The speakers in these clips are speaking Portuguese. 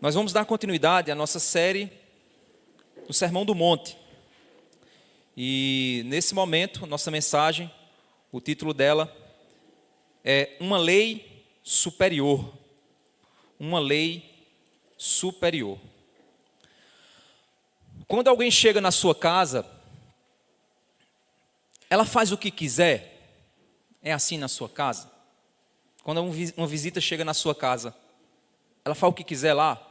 Nós vamos dar continuidade à nossa série do Sermão do Monte. E nesse momento, nossa mensagem, o título dela é Uma Lei Superior. Uma Lei Superior. Quando alguém chega na sua casa, ela faz o que quiser. É assim na sua casa? Quando uma visita chega na sua casa, ela faz o que quiser lá?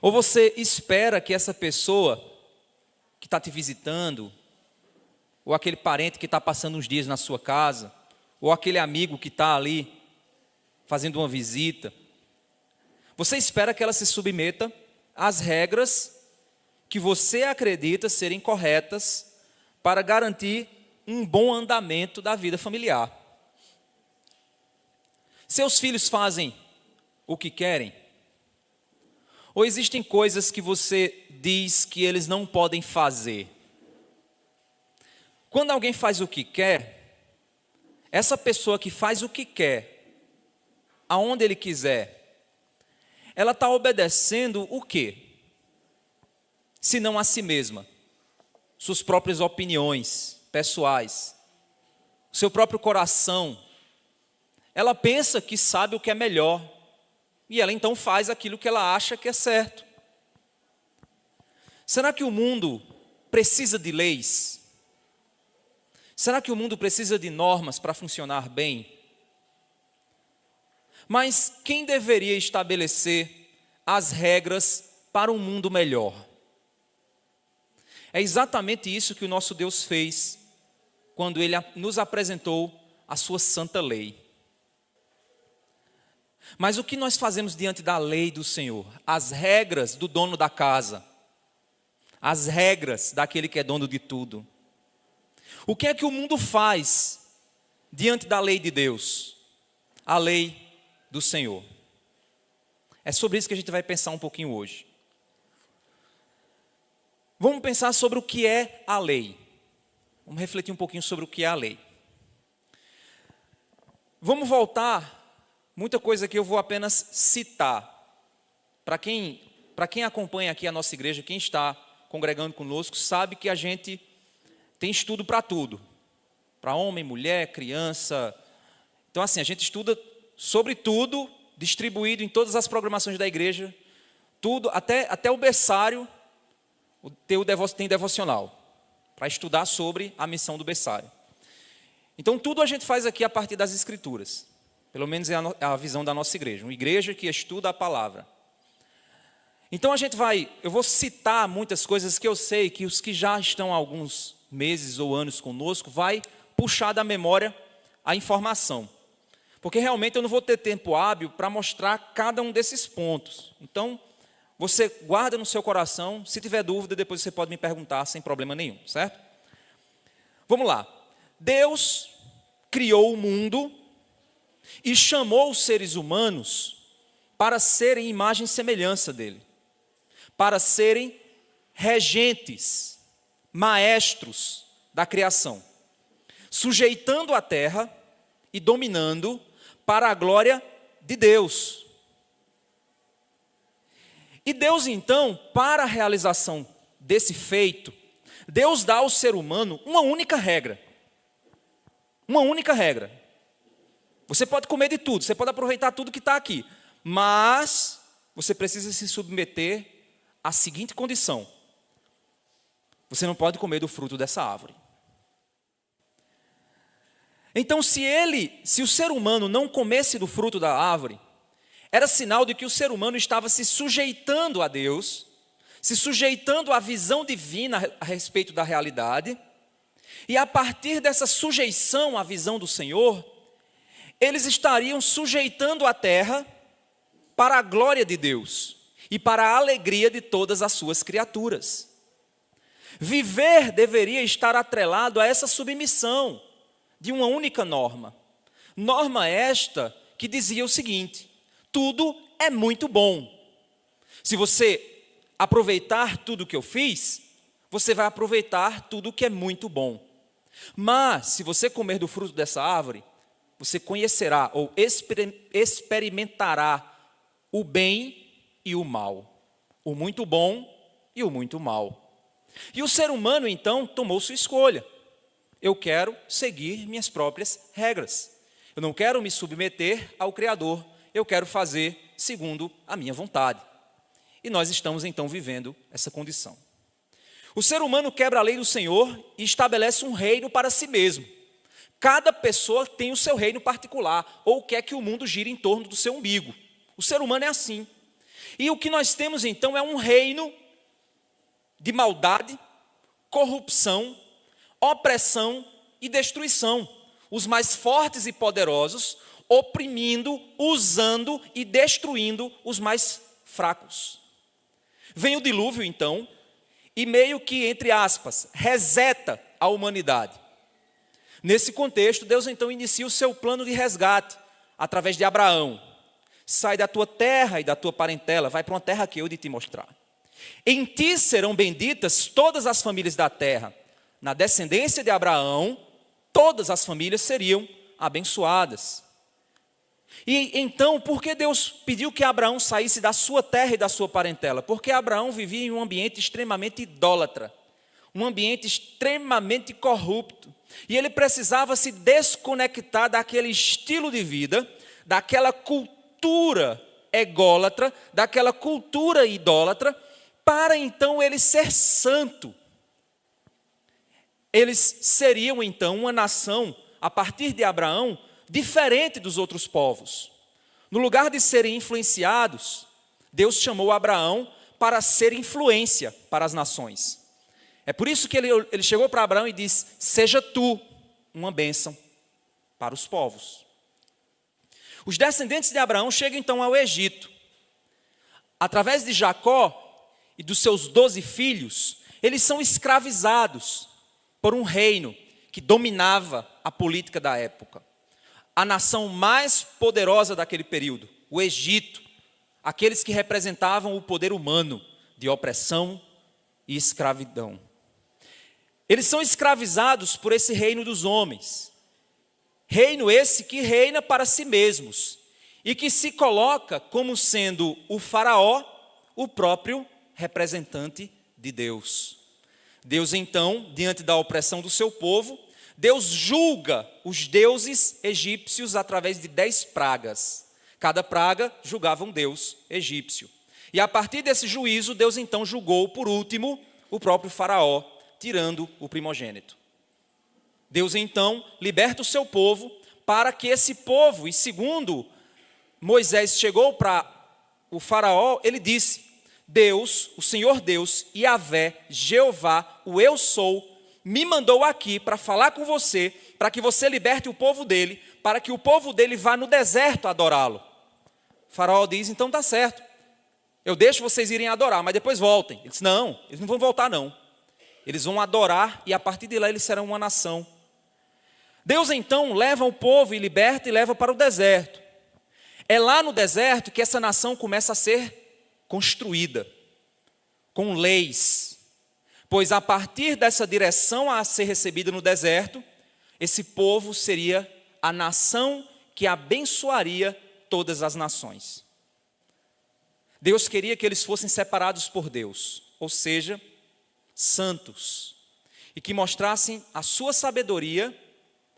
Ou você espera que essa pessoa que está te visitando, ou aquele parente que está passando uns dias na sua casa, ou aquele amigo que está ali fazendo uma visita, você espera que ela se submeta às regras que você acredita serem corretas para garantir um bom andamento da vida familiar. Seus filhos fazem o que querem? Ou existem coisas que você diz que eles não podem fazer? Quando alguém faz o que quer, essa pessoa que faz o que quer, aonde ele quiser, ela está obedecendo o quê? Se não a si mesma, suas próprias opiniões pessoais, seu próprio coração. Ela pensa que sabe o que é melhor. E ela então faz aquilo que ela acha que é certo. Será que o mundo precisa de leis? Será que o mundo precisa de normas para funcionar bem? Mas quem deveria estabelecer as regras para um mundo melhor? É exatamente isso que o nosso Deus fez quando Ele nos apresentou a sua santa lei. Mas o que nós fazemos diante da lei do Senhor? As regras do dono da casa. As regras daquele que é dono de tudo. O que é que o mundo faz diante da lei de Deus? A lei do Senhor. É sobre isso que a gente vai pensar um pouquinho hoje. Vamos pensar sobre o que é a lei. Vamos refletir um pouquinho sobre o que é a lei. Vamos voltar. Muita coisa que eu vou apenas citar. Para quem acompanha aqui a nossa igreja, quem está congregando conosco, sabe que a gente tem estudo para tudo. Para homem, mulher, criança. Então assim, a gente estuda sobre tudo, distribuído em todas as programações da igreja. Tudo, até o berçário, tem devocional. Para estudar sobre a missão do berçário. Então tudo a gente faz aqui a partir das escrituras. Pelo menos é a visão da nossa igreja. Uma igreja que estuda a palavra. Então eu vou citar muitas coisas que eu sei que os que já estão há alguns meses ou anos conosco, vai puxar da memória a informação. Porque realmente eu não vou ter tempo hábil para mostrar cada um desses pontos. Então, você guarda no seu coração, se tiver dúvida, depois você pode me perguntar sem problema nenhum, certo? Vamos lá. Deus criou o mundo e chamou os seres humanos para serem imagem e semelhança dele, para serem regentes, maestros da criação, sujeitando a terra e dominando para a glória de Deus. E Deus então, para a realização desse feito, Deus dá ao ser humano uma única regra. Uma única regra. Você pode comer de tudo, você pode aproveitar tudo que está aqui, mas você precisa se submeter à seguinte condição: você não pode comer do fruto dessa árvore. Então, se o ser humano não comesse do fruto da árvore, era sinal de que o ser humano estava se sujeitando a Deus, se sujeitando à visão divina a respeito da realidade, e a partir dessa sujeição à visão do Senhor, eles estariam sujeitando a terra para a glória de Deus e para a alegria de todas as suas criaturas. Viver deveria estar atrelado a essa submissão de uma única norma. Norma esta que dizia o seguinte: tudo é muito bom. Se você aproveitar tudo que eu fiz, você vai aproveitar tudo que é muito bom. Mas, se você comer do fruto dessa árvore, você conhecerá ou experimentará o bem e o mal, o muito bom e o muito mal. E o ser humano, então, tomou sua escolha. Eu quero seguir minhas próprias regras. Eu não quero me submeter ao Criador. Eu quero fazer segundo a minha vontade. E nós estamos, então, vivendo essa condição. O ser humano quebra a lei do Senhor e estabelece um reino para si mesmo. Cada pessoa tem o seu reino particular, ou quer que o mundo gire em torno do seu umbigo. O ser humano é assim. E o que nós temos, então, é um reino de maldade, corrupção, opressão e destruição. Os mais fortes e poderosos oprimindo, usando e destruindo os mais fracos. Vem o dilúvio, então, e meio que, entre aspas, reseta a humanidade. Nesse contexto, Deus então inicia o seu plano de resgate através de Abraão. Sai da tua terra e da tua parentela, vai para uma terra que eu de te mostrar. Em ti serão benditas todas as famílias da terra. Na descendência de Abraão, todas as famílias seriam abençoadas. E então, por que Deus pediu que Abraão saísse da sua terra e da sua parentela? Porque Abraão vivia em um ambiente extremamente idólatra, um ambiente extremamente corrupto. E ele precisava se desconectar daquele estilo de vida, daquela cultura ególatra, daquela cultura idólatra, para então ele ser santo. Eles seriam então uma nação, a partir de Abraão, diferente dos outros povos. No lugar de serem influenciados, Deus chamou Abraão para ser influência para as nações. É por isso que ele chegou para Abraão e disse: seja tu uma bênção para os povos. Os descendentes de Abraão chegam então ao Egito. Através de Jacó e dos seus 12 filhos, eles são escravizados por um reino que dominava a política da época. A nação mais poderosa daquele período, o Egito, aqueles que representavam o poder humano de opressão e escravidão. Eles são escravizados por esse reino dos homens. Reino esse que reina para si mesmos e que se coloca como sendo o faraó, o próprio representante de Deus. Deus, então, diante da opressão do seu povo, Deus julga os deuses egípcios através de 10 pragas. Cada praga julgava um deus egípcio. E a partir desse juízo, Deus então julgou, por último, o próprio faraó, tirando o primogênito. Deus então liberta o seu povo para que esse povo, e segundo Moisés chegou para o faraó, ele disse: Deus, o Senhor Deus, Yahvé, Jeová, o Eu Sou, me mandou aqui para falar com você, para que você liberte o povo dele, para que o povo dele vá no deserto adorá-lo. O faraó diz: então está certo, eu deixo vocês irem adorar, mas depois voltem. Ele diz: não, eles não vão voltar não. Eles vão adorar e a partir de lá eles serão uma nação. Deus então leva o povo e liberta e leva para o deserto. É lá no deserto que essa nação começa a ser construída, com leis. Pois a partir dessa direção a ser recebida no deserto, esse povo seria a nação que abençoaria todas as nações. Deus queria que eles fossem separados por Deus, ou seja, santos, e que mostrassem a sua sabedoria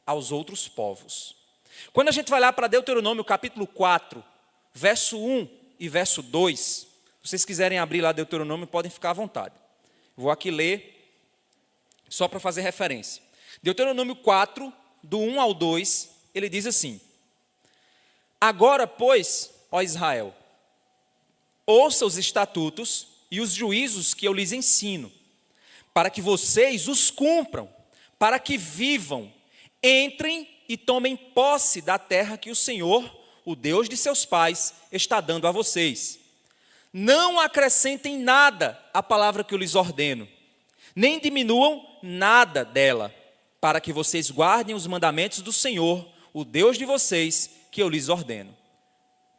aos outros povos. Quando a gente vai lá para Deuteronômio capítulo 4, verso 1 e verso 2, se vocês quiserem abrir lá Deuteronômio, podem ficar à vontade. Vou aqui ler, só para fazer referência. Deuteronômio 4, do 1 ao 2, ele diz assim: agora, pois, ó Israel, ouça os estatutos e os juízos que eu lhes ensino, para que vocês os cumpram, para que vivam, entrem e tomem posse da terra que o Senhor, o Deus de seus pais, está dando a vocês. Não acrescentem nada à palavra que eu lhes ordeno, nem diminuam nada dela, para que vocês guardem os mandamentos do Senhor, o Deus de vocês, que eu lhes ordeno.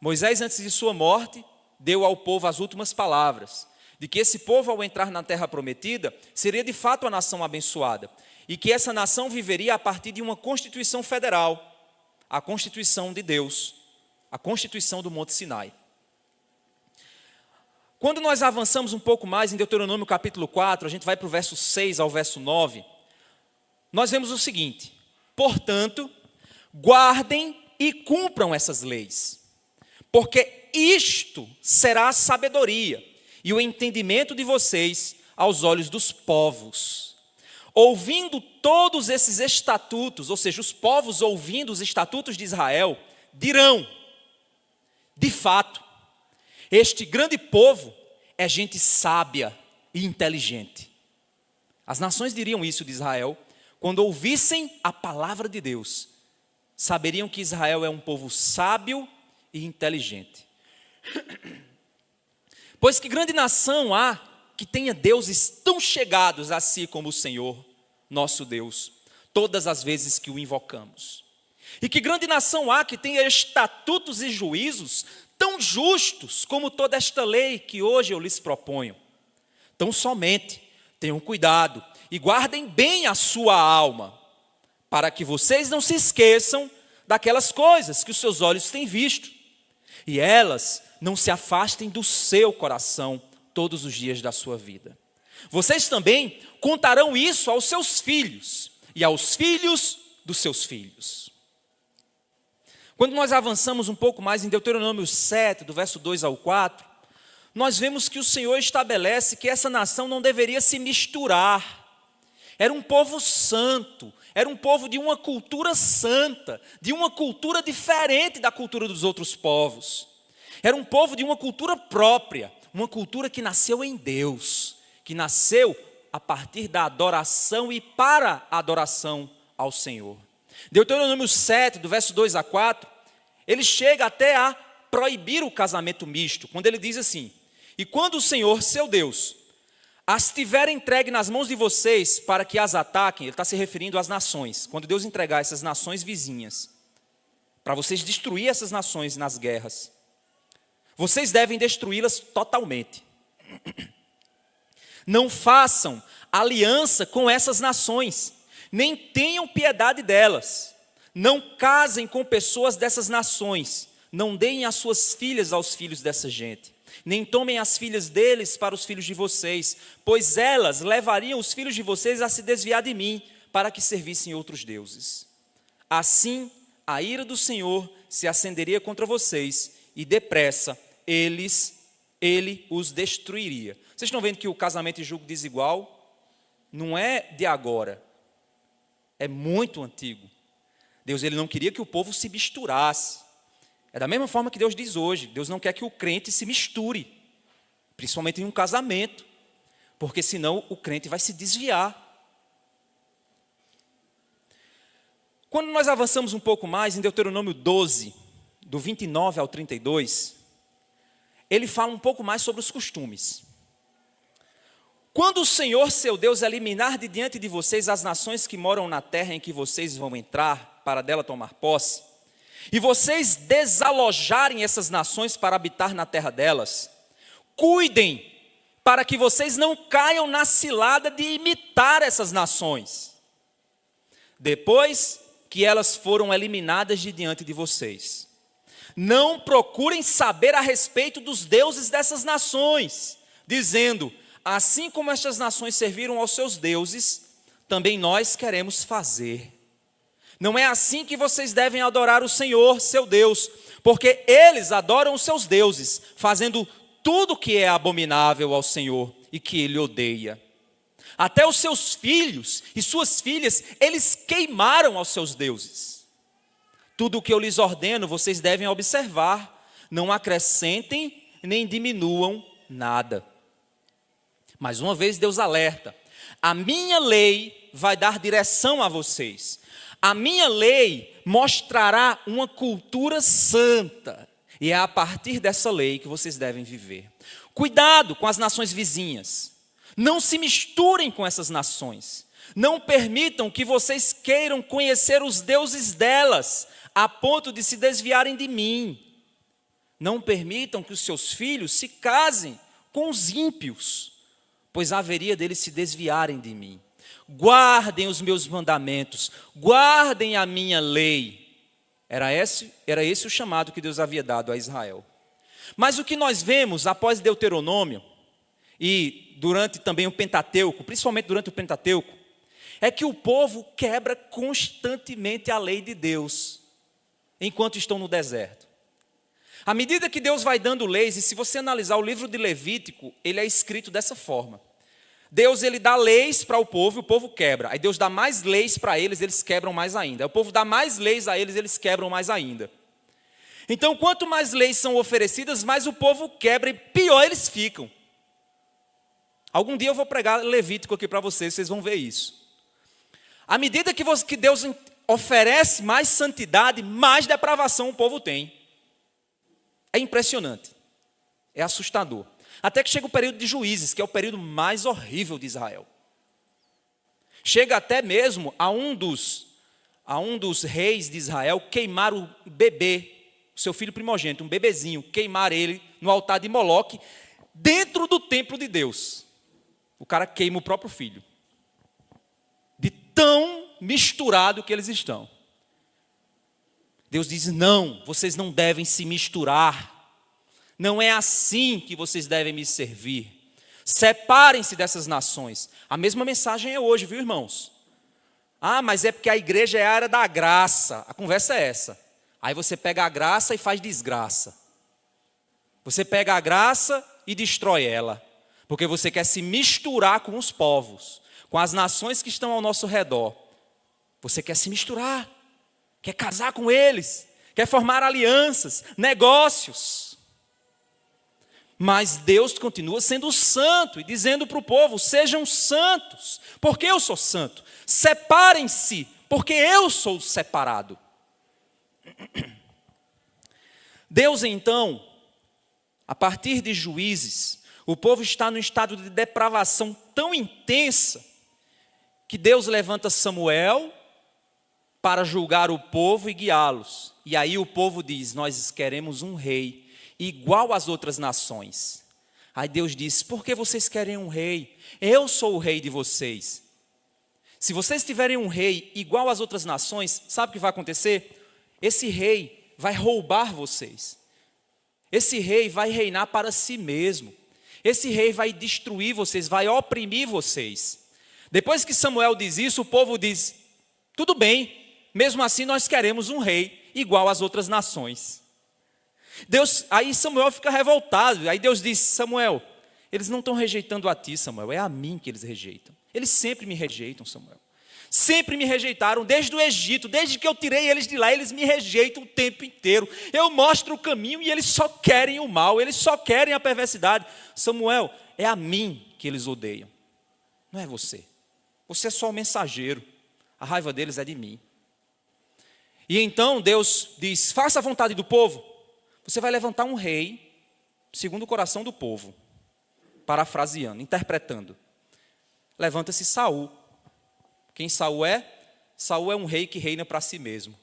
Moisés, antes de sua morte, deu ao povo as últimas palavras, de que esse povo, ao entrar na terra prometida, seria de fato a nação abençoada, e que essa nação viveria a partir de uma Constituição Federal, a Constituição de Deus, a Constituição do Monte Sinai. Quando nós avançamos um pouco mais em Deuteronômio capítulo 4, a gente vai para o verso 6 ao verso 9, nós vemos o seguinte: portanto, guardem e cumpram essas leis, porque isto será a sabedoria e o entendimento de vocês aos olhos dos povos. Ouvindo todos esses estatutos, ou seja, os povos ouvindo os estatutos de Israel, dirão: de fato, este grande povo é gente sábia e inteligente. As nações diriam isso de Israel quando ouvissem a palavra de Deus. Saberiam que Israel é um povo sábio e inteligente. Pois que grande nação há que tenha deuses tão chegados a si como o Senhor, nosso Deus, todas as vezes que o invocamos. E que grande nação há que tenha estatutos e juízos tão justos como toda esta lei que hoje eu lhes proponho. Tão somente tenham cuidado e guardem bem a sua alma, para que vocês não se esqueçam daquelas coisas que os seus olhos têm visto, e elas não se afastem do seu coração todos os dias da sua vida. Vocês também contarão isso aos seus filhos e aos filhos dos seus filhos. Quando nós avançamos um pouco mais em Deuteronômio 7, do verso 2 ao 4, nós vemos que o Senhor estabelece que essa nação não deveria se misturar. Era um povo santo, era um povo de uma cultura santa, de uma cultura diferente da cultura dos outros povos. Era um povo de uma cultura própria, uma cultura que nasceu em Deus, que nasceu a partir da adoração e para a adoração ao Senhor. Deuteronômio 7, do verso 2 a 4, ele chega até a proibir o casamento misto, quando ele diz assim: e quando o Senhor, seu Deus, as tiver entregue nas mãos de vocês para que as ataquem, ele está se referindo às nações, quando Deus entregar essas nações vizinhas, para vocês destruir essas nações nas guerras, vocês devem destruí-las totalmente. Não façam aliança com essas nações, nem tenham piedade delas. Não casem com pessoas dessas nações. Não deem as suas filhas aos filhos dessa gente. Nem tomem as filhas deles para os filhos de vocês, pois elas levariam os filhos de vocês a se desviar de mim, para que servissem outros deuses. Assim, a ira do Senhor se acenderia contra vocês, e depressa ele os destruiria. Vocês estão vendo que o casamento e julgo desigual não é de agora, é muito antigo. Deus, ele não queria que o povo se misturasse. É da mesma forma que Deus diz hoje. Deus não quer que o crente se misture, principalmente em um casamento, porque senão o crente vai se desviar. Quando nós avançamos um pouco mais em Deuteronômio 12, do 29 ao 32, ele fala um pouco mais sobre os costumes. Quando o Senhor, seu Deus, eliminar de diante de vocês as nações que moram na terra em que vocês vão entrar, para dela tomar posse, e vocês desalojarem essas nações para habitar na terra delas, cuidem para que vocês não caiam na cilada de imitar essas nações, depois que elas foram eliminadas de diante de vocês. Não procurem saber a respeito dos deuses dessas nações, dizendo: assim como estas nações serviram aos seus deuses, também nós queremos fazer. Não é assim que vocês devem adorar o Senhor, seu Deus, porque eles adoram os seus deuses, fazendo tudo que é abominável ao Senhor e que Ele odeia. Até os seus filhos e suas filhas, eles queimaram aos seus deuses. Tudo o que eu lhes ordeno, vocês devem observar, não acrescentem nem diminuam nada. Mais uma vez Deus alerta: a minha lei vai dar direção a vocês. A minha lei mostrará uma cultura santa. E é a partir dessa lei que vocês devem viver. Cuidado com as nações vizinhas. Não se misturem com essas nações. Não permitam que vocês queiram conhecer os deuses delas, a ponto de se desviarem de mim. Não permitam que os seus filhos se casem com os ímpios, pois haveria deles se desviarem de mim. Guardem os meus mandamentos, guardem a minha lei. Era esse o chamado que Deus havia dado a Israel. Mas o que nós vemos após Deuteronômio, e durante também o Pentateuco, principalmente durante o Pentateuco, é que o povo quebra constantemente a lei de Deus, enquanto estão no deserto. À medida que Deus vai dando leis, e se você analisar o livro de Levítico, ele é escrito dessa forma. Deus, ele dá leis para o povo e o povo quebra. Aí Deus dá mais leis para eles quebram mais ainda. Aí o povo dá mais leis a eles quebram mais ainda. Então, quanto mais leis são oferecidas, mais o povo quebra e pior eles ficam. Algum dia eu vou pregar Levítico aqui para vocês vão ver isso. À medida que Deus oferece mais santidade, mais depravação o povo tem. É impressionante, é assustador. Até que chega o período de Juízes, que é o período mais horrível de Israel. Chega até mesmo a um dos reis de Israel queimar o bebê, o seu filho primogênito, um bebezinho, queimar ele no altar de Moloque, dentro do templo de Deus. O cara queima o próprio filho. De tão misturado que eles estão. Deus diz, não, vocês não devem se misturar. Não é assim que vocês devem me servir. Separem-se dessas nações. A mesma mensagem é hoje, viu, irmãos? Ah, mas é porque a igreja é a área da graça. A conversa é essa. Aí você pega a graça e faz desgraça. Você pega a graça e destrói ela. Porque você quer se misturar com os povos, com as nações que estão ao nosso redor. Você quer se misturar. Quer casar com eles, quer formar alianças, negócios. Mas Deus continua sendo santo e dizendo para o povo, sejam santos, porque eu sou santo. Separem-se, porque eu sou separado. Deus então, a partir de Juízes, o povo está num estado de depravação tão intensa, que Deus levanta Samuel para julgar o povo e guiá-los. E aí o povo diz, nós queremos um rei igual às outras nações. Aí Deus diz, por que vocês querem um rei? Eu sou o rei de vocês. Se vocês tiverem um rei igual às outras nações, sabe o que vai acontecer? Esse rei vai roubar vocês. Esse rei vai reinar para si mesmo. Esse rei vai destruir vocês, vai oprimir vocês. Depois que Samuel diz isso, o povo diz, tudo bem, mesmo assim nós queremos um rei igual às outras nações. Aí Samuel fica revoltado, aí Deus diz, Samuel, eles não estão rejeitando a ti, Samuel, é a mim que eles rejeitam. Eles sempre me rejeitam, Samuel. Sempre me rejeitaram, desde o Egito, desde que eu tirei eles de lá, eles me rejeitam o tempo inteiro. Eu mostro o caminho e eles só querem o mal, eles só querem a perversidade. Samuel, é a mim que eles odeiam, não é você. Você é só o mensageiro, a raiva deles é de mim. E então Deus diz, faça a vontade do povo. Você vai levantar um rei, segundo o coração do povo. Parafraseando, interpretando. Levanta-se Saul. Quem Saul é? Saul é um rei que reina para si mesmo.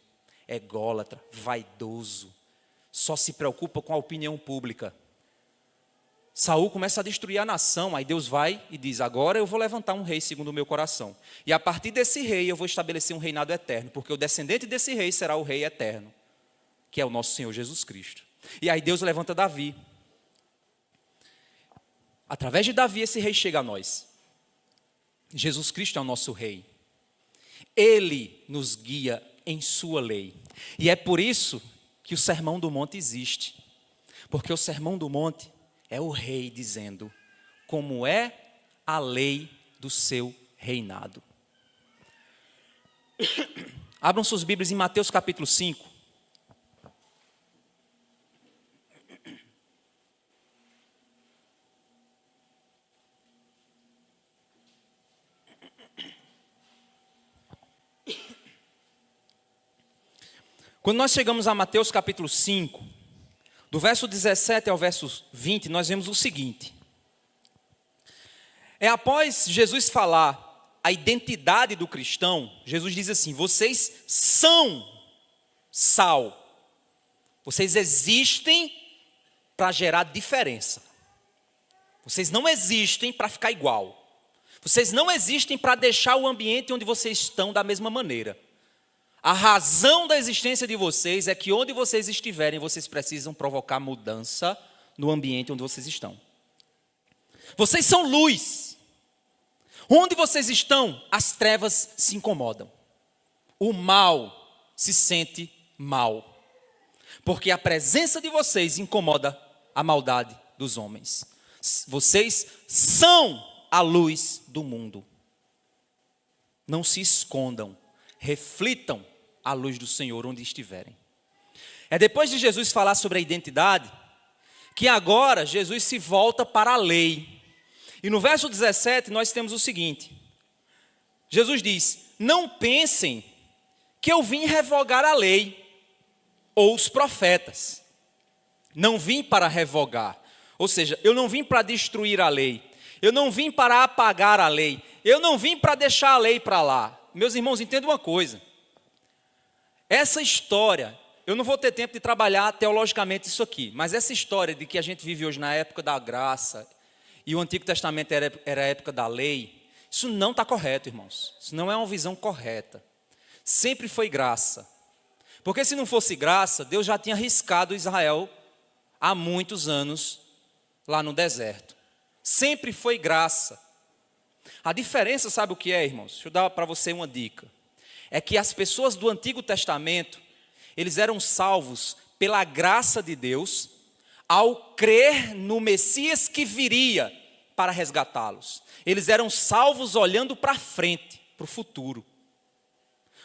É ególatra, vaidoso. Só se preocupa com a opinião pública. Saul começa a destruir a nação, aí Deus vai e diz, agora eu vou levantar um rei segundo o meu coração. E a partir desse rei eu vou estabelecer um reinado eterno, porque o descendente desse rei será o rei eterno, que é o nosso Senhor Jesus Cristo. E aí Deus levanta Davi. Através de Davi esse rei chega a nós. Jesus Cristo é o nosso rei. Ele nos guia em sua lei. E é por isso que o Sermão do Monte existe. Porque o Sermão do Monte é o rei dizendo como é a lei do seu reinado. Abram suas Bíblias em Mateus capítulo 5. Quando nós chegamos a Mateus capítulo 5, do verso 17 ao verso 20, nós vemos o seguinte. É após Jesus falar a identidade do cristão, Jesus diz assim, vocês são sal. Vocês existem para gerar diferença. Vocês não existem para ficar igual. Vocês não existem para deixar o ambiente onde vocês estão da mesma maneira. A razão da existência de vocês é que onde vocês estiverem, vocês precisam provocar mudança no ambiente onde vocês estão. Vocês são luz. Onde vocês estão, as trevas se incomodam. O mal se sente mal. Porque a presença de vocês incomoda a maldade dos homens. Vocês são a luz do mundo. Não se escondam, reflitam a luz do Senhor onde estiverem. É depois de Jesus falar sobre a identidade, que agora Jesus se volta para a lei. E no verso 17 nós temos o seguinte: Jesus diz: não pensem que eu vim revogar a lei ou os profetas. Não vim para revogar, ou seja, eu não vim para destruir a lei, eu não vim para apagar a lei, eu não vim para deixar a lei para lá. Meus irmãos, entendam uma coisa, essa história, eu não vou ter tempo de trabalhar teologicamente isso aqui, mas essa história de que a gente vive hoje na época da graça, e o Antigo Testamento era a época da lei, isso não está correto, irmãos, isso não é uma visão correta. Sempre foi graça, porque se não fosse graça, Deus já tinha riscado Israel há muitos anos lá no deserto. Sempre foi graça. A diferença, sabe o que é, irmãos? Deixa eu dar para você uma dica. É que as pessoas do Antigo Testamento, eles eram salvos pela graça de Deus, ao crer no Messias que viria para resgatá-los. Eles eram salvos olhando para frente, para o futuro.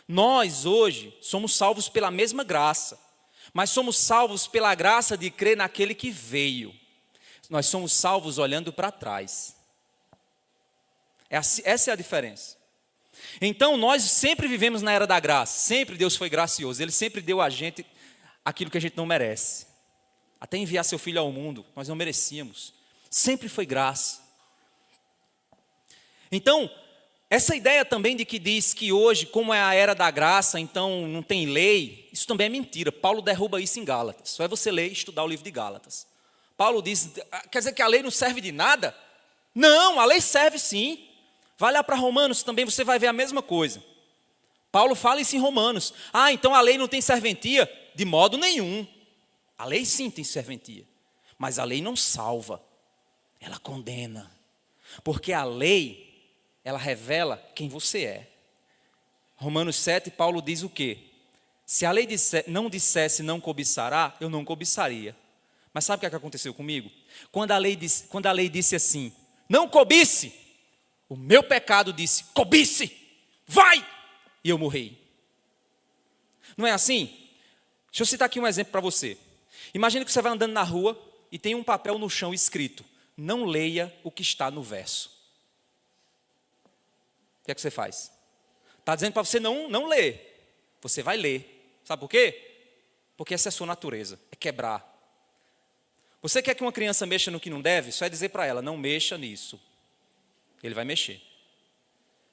Nós hoje somos salvos pela mesma graça, mas somos salvos pela graça de crer naquele que veio. Nós somos salvos olhando para trás. Essa é a diferença. Então nós sempre vivemos na era da graça, sempre Deus foi gracioso, Ele sempre deu a gente aquilo que a gente não merece. Até enviar seu filho ao mundo, nós não merecíamos. Sempre foi graça. Então, essa ideia também de que diz que hoje, como é a era da graça, então não tem lei, isso também é mentira. Paulo derruba isso em Gálatas. Só é você ler e estudar o livro de Gálatas. Paulo diz, quer dizer que a lei não serve de nada? Não, a lei serve sim. Vai lá para Romanos também, você vai ver a mesma coisa. Paulo fala isso em Romanos. Então a lei não tem serventia? De modo nenhum. A lei sim tem serventia, mas a lei não salva, ela condena. Porque a lei, ela revela quem você é. Romanos 7, Paulo diz o quê? Se a lei não dissesse não cobiçará, eu não cobiçaria. Mas sabe o que aconteceu comigo? Quando a lei disse assim, não cobice, o meu pecado disse, cobice, vai! E eu morri. Não é assim? Deixa eu citar aqui um exemplo para você. Imagina que você vai andando na rua e tem um papel no chão escrito, não leia o que está no verso. O que é que você faz? Está dizendo para você não ler. Você vai ler. Sabe por quê? Porque essa é a sua natureza, é quebrar. Você quer que uma criança mexa no que não deve? Só é dizer para ela, não mexa nisso. Ele vai mexer.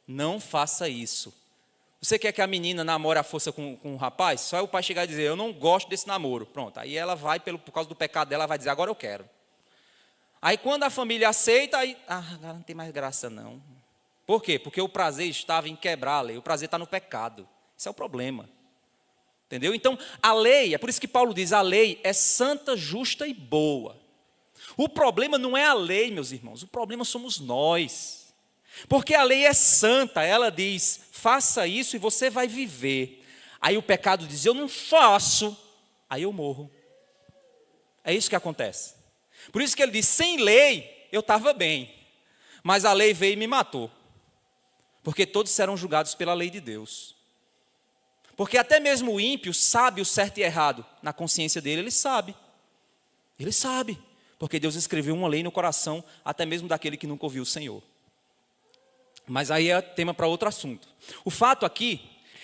Não faça isso. Você quer que a menina namore à força com um rapaz? Só é o pai chegar e dizer, eu não gosto desse namoro. Pronto, aí ela vai, por causa do pecado dela, ela vai dizer, agora eu quero. Aí quando a família aceita, aí, agora não tem mais graça não. Por quê? Porque o prazer estava em quebrar a lei, o prazer está no pecado. Esse é o problema. Entendeu? Então, a lei, é por isso que Paulo diz, a lei é santa, justa e boa. O problema não é a lei, meus irmãos, o problema somos nós. Porque a lei é santa, ela diz, faça isso e você vai viver. Aí o pecado diz, eu não faço, aí eu morro. É isso que acontece. Por isso que ele diz, sem lei eu estava bem, mas a lei veio e me matou. Porque todos serão julgados pela lei de Deus. Porque até mesmo o ímpio sabe o certo e errado na consciência dele, ele sabe. Ele sabe, porque Deus escreveu uma lei no coração, até mesmo daquele que nunca ouviu o Senhor. Mas aí é tema para outro assunto. O fato aqui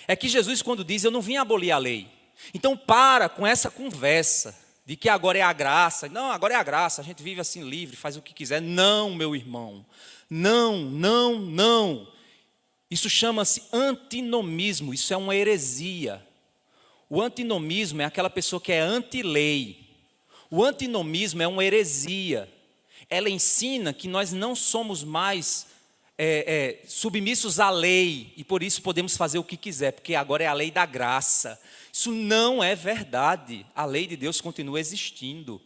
é que Jesus, quando diz, eu não vim abolir a lei. Então para com essa conversa de que agora é a graça. Não, agora é a graça, a gente vive assim livre, faz o que quiser. Não, meu irmão. Não, não, não. Isso chama-se antinomismo, isso é uma heresia. O antinomismo é aquela pessoa que é anti-lei. O antinomismo é uma heresia. Ela ensina que nós não somos mais submissos à lei e por isso podemos fazer o que quiser, porque agora é a lei da graça. Isso não é verdade. A lei de Deus continua existindo.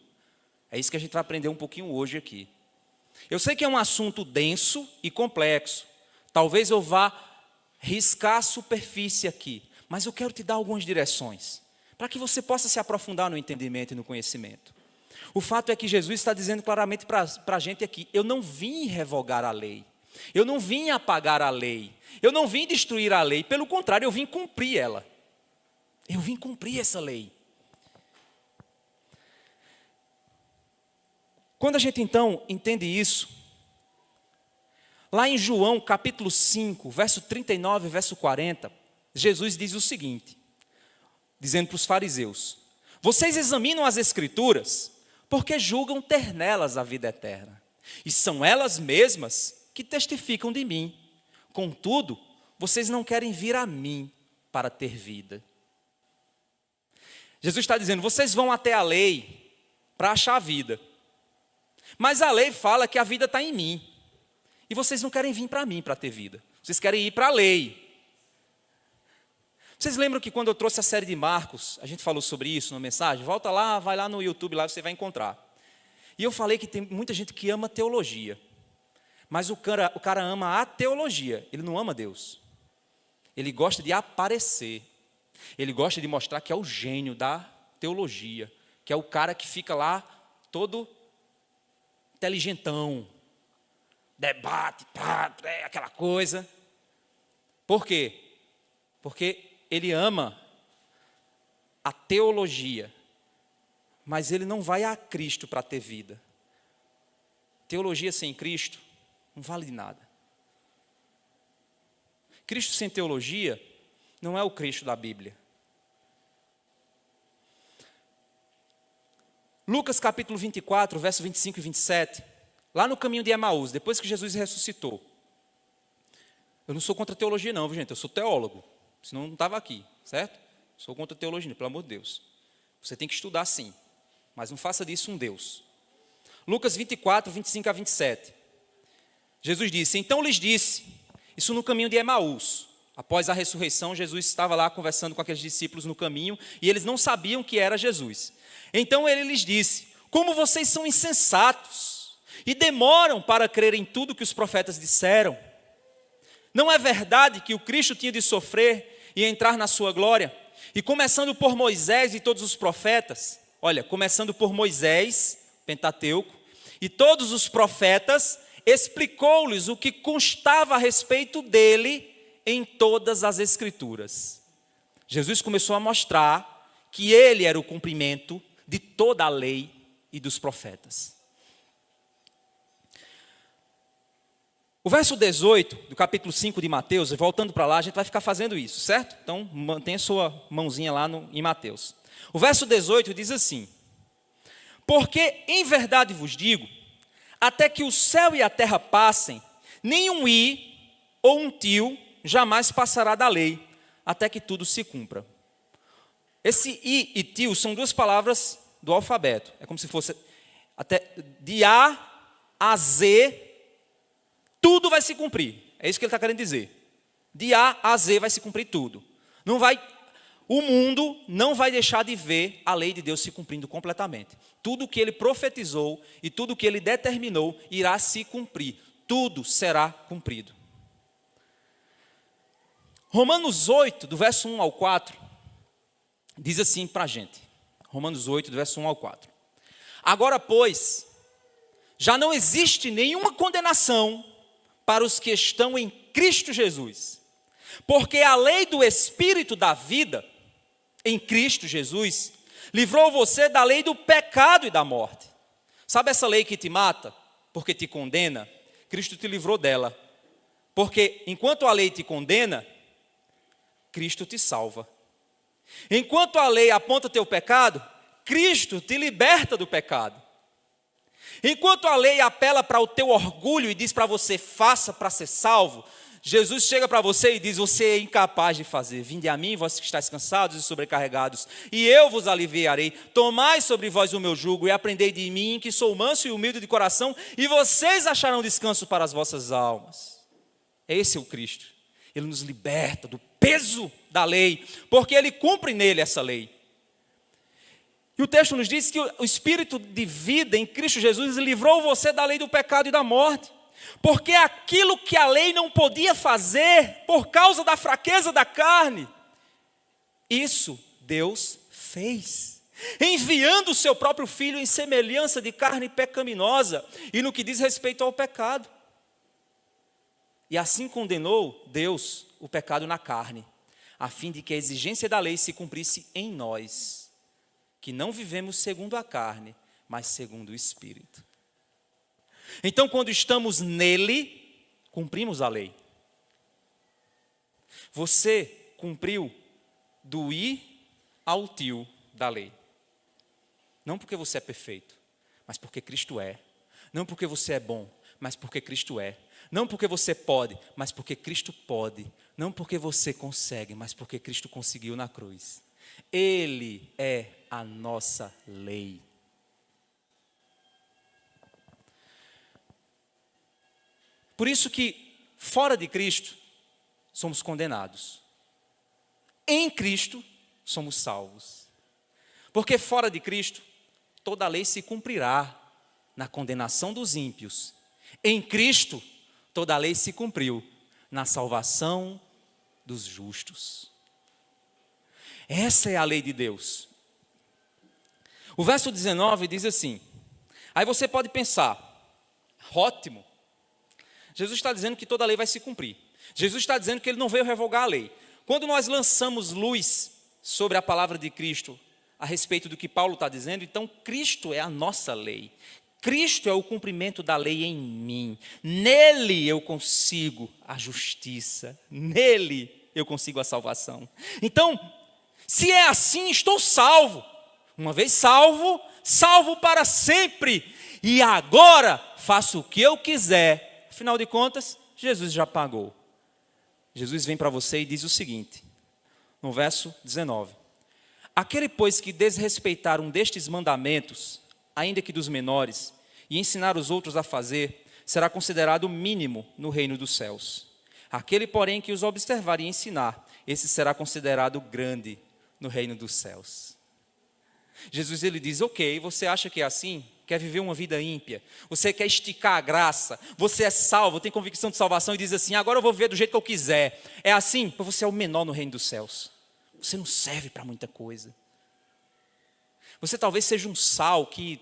É isso que a gente vai aprender um pouquinho hoje aqui. Eu sei que é um assunto denso e complexo. Talvez eu vá riscar a superfície aqui, mas eu quero te dar algumas direções, para que você possa se aprofundar no entendimento e no conhecimento. O fato é que Jesus está dizendo claramente para a gente aqui: eu não vim revogar a lei, eu não vim apagar a lei, eu não vim destruir a lei, pelo contrário, eu vim cumprir ela. Eu vim cumprir essa lei. Quando a gente então entende isso, lá em João capítulo 5, verso 39 e verso 40, Jesus diz o seguinte, dizendo para os fariseus: vocês examinam as escrituras porque julgam ter nelas a vida eterna, e são elas mesmas que testificam de mim. Contudo, vocês não querem vir a mim para ter vida. Jesus está dizendo: vocês vão até a lei para achar a vida, mas a lei fala que a vida está em mim, e vocês não querem vir para mim para ter vida, vocês querem ir para a lei. Vocês lembram que quando eu trouxe a série de Marcos, a gente falou sobre isso na mensagem? Volta lá, vai lá no YouTube, lá você vai encontrar. E eu falei que tem muita gente que ama teologia, mas o cara ama a teologia, ele não ama Deus. Ele gosta de aparecer, ele gosta de mostrar que é o gênio da teologia, que é o cara que fica lá todo inteligentão, debate, aquela coisa. Por quê? Porque ele ama a teologia, mas ele não vai a Cristo para ter vida. Teologia sem Cristo não vale de nada. Cristo sem teologia não é o Cristo da Bíblia. Lucas capítulo 24, verso 25 e 27, lá no caminho de Emaús, depois que Jesus ressuscitou. Eu não sou contra a teologia não, gente, eu sou teólogo, senão não estava aqui, certo? Sou contra a teologia, pelo amor de Deus. Você tem que estudar sim, mas não faça disso um Deus. Lucas 24, 25 a 27. Jesus disse: então lhes disse, isso no caminho de Emaús. Após a ressurreição, Jesus estava lá conversando com aqueles discípulos no caminho, e eles não sabiam que era Jesus. Então ele lhes disse: como vocês são insensatos, e demoram para crer em tudo que os profetas disseram. Não é verdade que o Cristo tinha de sofrer e entrar na sua glória? E começando por Moisés e todos os profetas, olha, começando por Moisés, Pentateuco, e todos os profetas, explicou-lhes o que constava a respeito dele em todas as Escrituras. Jesus começou a mostrar que ele era o cumprimento de toda a lei e dos profetas. O verso 18 do capítulo 5 de Mateus, voltando para lá, a gente vai ficar fazendo isso, certo? Então, mantenha sua mãozinha lá em Mateus. O verso 18 diz assim: porque em verdade vos digo, até que o céu e a terra passem, nenhum i ou um tio jamais passará da lei, até que tudo se cumpra. Esse i e tio são duas palavras do alfabeto. É como se fosse até de A a Z, tudo vai se cumprir. É isso que ele está querendo dizer. De A a Z vai se cumprir tudo. O mundo não vai deixar de ver a lei de Deus se cumprindo completamente. Tudo que ele profetizou e tudo que ele determinou irá se cumprir. Tudo será cumprido. Romanos 8, do verso 1 ao 4, diz assim para a gente. Romanos 8, do verso 1 ao 4. Agora, pois, já não existe nenhuma condenação para os que estão em Cristo Jesus. Porque a lei do Espírito da vida, em Cristo Jesus, livrou você da lei do pecado e da morte. Sabe essa lei que te mata, porque te condena? Cristo te livrou dela. Porque enquanto a lei te condena, Cristo te salva. Enquanto a lei aponta teu pecado, Cristo te liberta do pecado. Enquanto a lei apela para o teu orgulho e diz para você, faça para ser salvo, Jesus chega para você e diz, você é incapaz de fazer. Vinde a mim, vós que estáis cansados e sobrecarregados, e eu vos aliviarei. Tomai sobre vós o meu jugo e aprendei de mim, que sou manso e humilde de coração, e vocês acharão descanso para as vossas almas. Esse é o Cristo. Ele nos liberta do peso da lei, porque ele cumpre nele essa lei. E o texto nos diz que o Espírito de vida em Cristo Jesus livrou você da lei do pecado e da morte. Porque aquilo que a lei não podia fazer, por causa da fraqueza da carne, isso Deus fez, enviando o seu próprio Filho em semelhança de carne pecaminosa, e no que diz respeito ao pecado. E assim condenou Deus o pecado na carne, a fim de que a exigência da lei se cumprisse em nós, que não vivemos segundo a carne, mas segundo o Espírito. Então, quando estamos nele, cumprimos a lei. Você cumpriu do i ao tio da lei. Não porque você é perfeito, mas porque Cristo é. Não porque você é bom, mas porque Cristo é. Não porque você pode, mas porque Cristo pode. Não porque você consegue, mas porque Cristo conseguiu na cruz. Ele é a nossa lei. Por isso que, fora de Cristo, somos condenados. Em Cristo, somos salvos. Porque fora de Cristo, toda a lei se cumprirá na condenação dos ímpios. Em Cristo, toda a lei se cumpriu na salvação dos justos. Essa é a lei de Deus. O verso 19 diz assim, aí você pode pensar, ótimo, Jesus está dizendo que toda a lei vai se cumprir. Jesus está dizendo que ele não veio revogar a lei. Quando nós lançamos luz sobre a palavra de Cristo, a respeito do que Paulo está dizendo, então Cristo é a nossa lei. Cristo é o cumprimento da lei em mim. Nele eu consigo a justiça. Nele eu consigo a salvação. Então, se é assim, estou salvo. Uma vez salvo, salvo para sempre. E agora faço o que eu quiser. Afinal de contas, Jesus já pagou. Jesus vem para você e diz o seguinte, no verso 19. Aquele, pois, que desrespeitar um destes mandamentos, ainda que dos menores, e ensinar os outros a fazer, será considerado mínimo no reino dos céus. Aquele, porém, que os observar e ensinar, esse será considerado grande no reino dos céus. Jesus, ele diz, ok, você acha que é assim? Quer viver uma vida ímpia, você quer esticar a graça, você é salvo, tem convicção de salvação e diz assim, agora eu vou viver do jeito que eu quiser. É assim? Você é o menor no reino dos céus. Você não serve para muita coisa. Você talvez seja um sal que,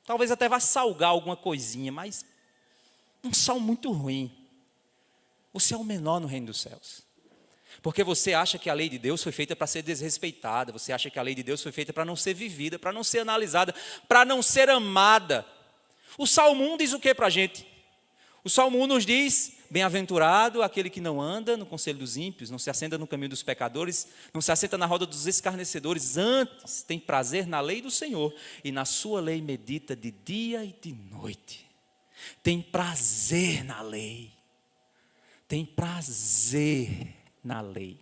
talvez até vá salgar alguma coisinha, mas um sal muito ruim. Você é o menor no reino dos céus. Porque você acha que a lei de Deus foi feita para ser desrespeitada, você acha que a lei de Deus foi feita para não ser vivida, para não ser analisada, para não ser amada. O Salmo 1 diz o que para a gente? O Salmo 1 nos diz, bem-aventurado aquele que não anda no conselho dos ímpios, não se assenta no caminho dos pecadores, não se assenta na roda dos escarnecedores, antes tem prazer na lei do Senhor, e na sua lei medita de dia e de noite. Tem prazer na lei, tem prazer na lei.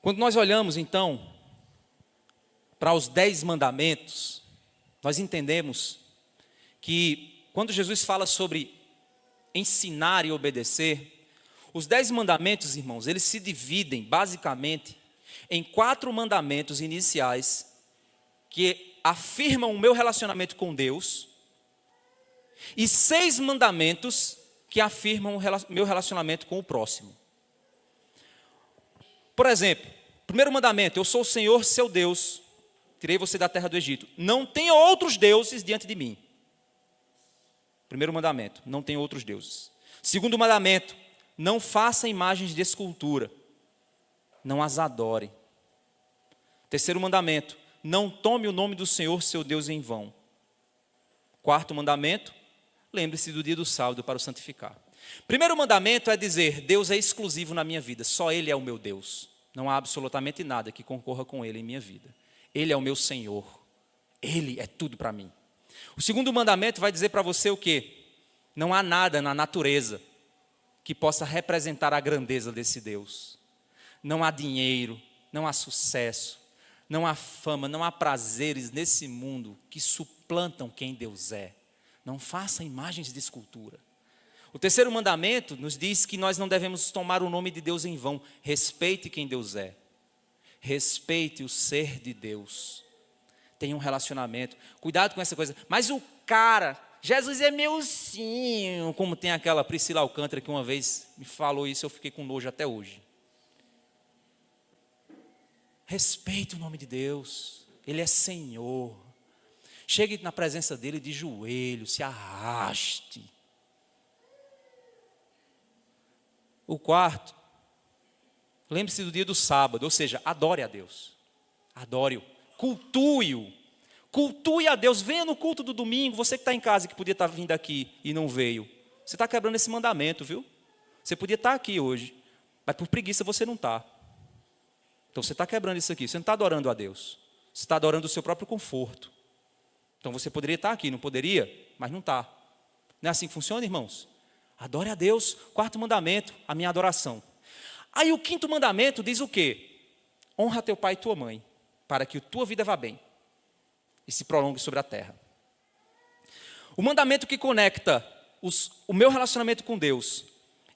Quando nós olhamos então para os 10 mandamentos, nós entendemos que quando Jesus fala sobre ensinar e obedecer, os 10 mandamentos, irmãos, eles se dividem basicamente em 4 mandamentos iniciais que afirmam o meu relacionamento com Deus e 6 mandamentos que afirmam o meu relacionamento com o próximo. Por exemplo, primeiro mandamento, eu sou o Senhor seu Deus, tirei você da terra do Egito. Não tenha outros deuses diante de mim. Primeiro mandamento, não tenha outros deuses. Segundo mandamento, não faça imagens de escultura, não as adore. Terceiro mandamento, não tome o nome do Senhor seu Deus em vão. Quarto mandamento, lembre-se do dia do sábado para o santificar. Primeiro mandamento é dizer, Deus é exclusivo na minha vida, só Ele é o meu Deus. Não há absolutamente nada que concorra com Ele em minha vida. Ele é o meu Senhor, Ele é tudo para mim. O segundo mandamento vai dizer para você o quê? Não há nada na natureza que possa representar a grandeza desse Deus. Não há dinheiro, não há sucesso, não há fama, não há prazeres nesse mundo que suplantam quem Deus é. Não faça imagens de escultura. O terceiro mandamento nos diz que nós não devemos tomar o nome de Deus em vão. Respeite quem Deus é. Respeite o ser de Deus. Tenha um relacionamento. Cuidado com essa coisa. Mas o cara, Jesus é meu sim. Como tem aquela Priscila Alcântara que uma vez me falou isso, eu fiquei com nojo até hoje. Respeite o nome de Deus. Ele é Senhor. Chegue na presença dele de joelhos, se arraste. O quarto, lembre-se do dia do sábado, ou seja, adore a Deus. Adore-o, cultue-o. Cultue a Deus, venha no culto do domingo. Você que está em casa, que podia estar vindo aqui e não veio. Você está quebrando esse mandamento, viu? Você podia estar aqui hoje, mas por preguiça você não está. Então você está quebrando isso aqui, você não está adorando a Deus. Você está adorando o seu próprio conforto. Então você poderia estar aqui, não poderia? Mas não está. Não é assim que funciona, irmãos? Adore a Deus. Quarto mandamento, a minha adoração. Aí o quinto mandamento diz o quê? Honra teu pai e tua mãe, para que a tua vida vá bem e se prolongue sobre a terra. O mandamento que conecta o meu relacionamento com Deus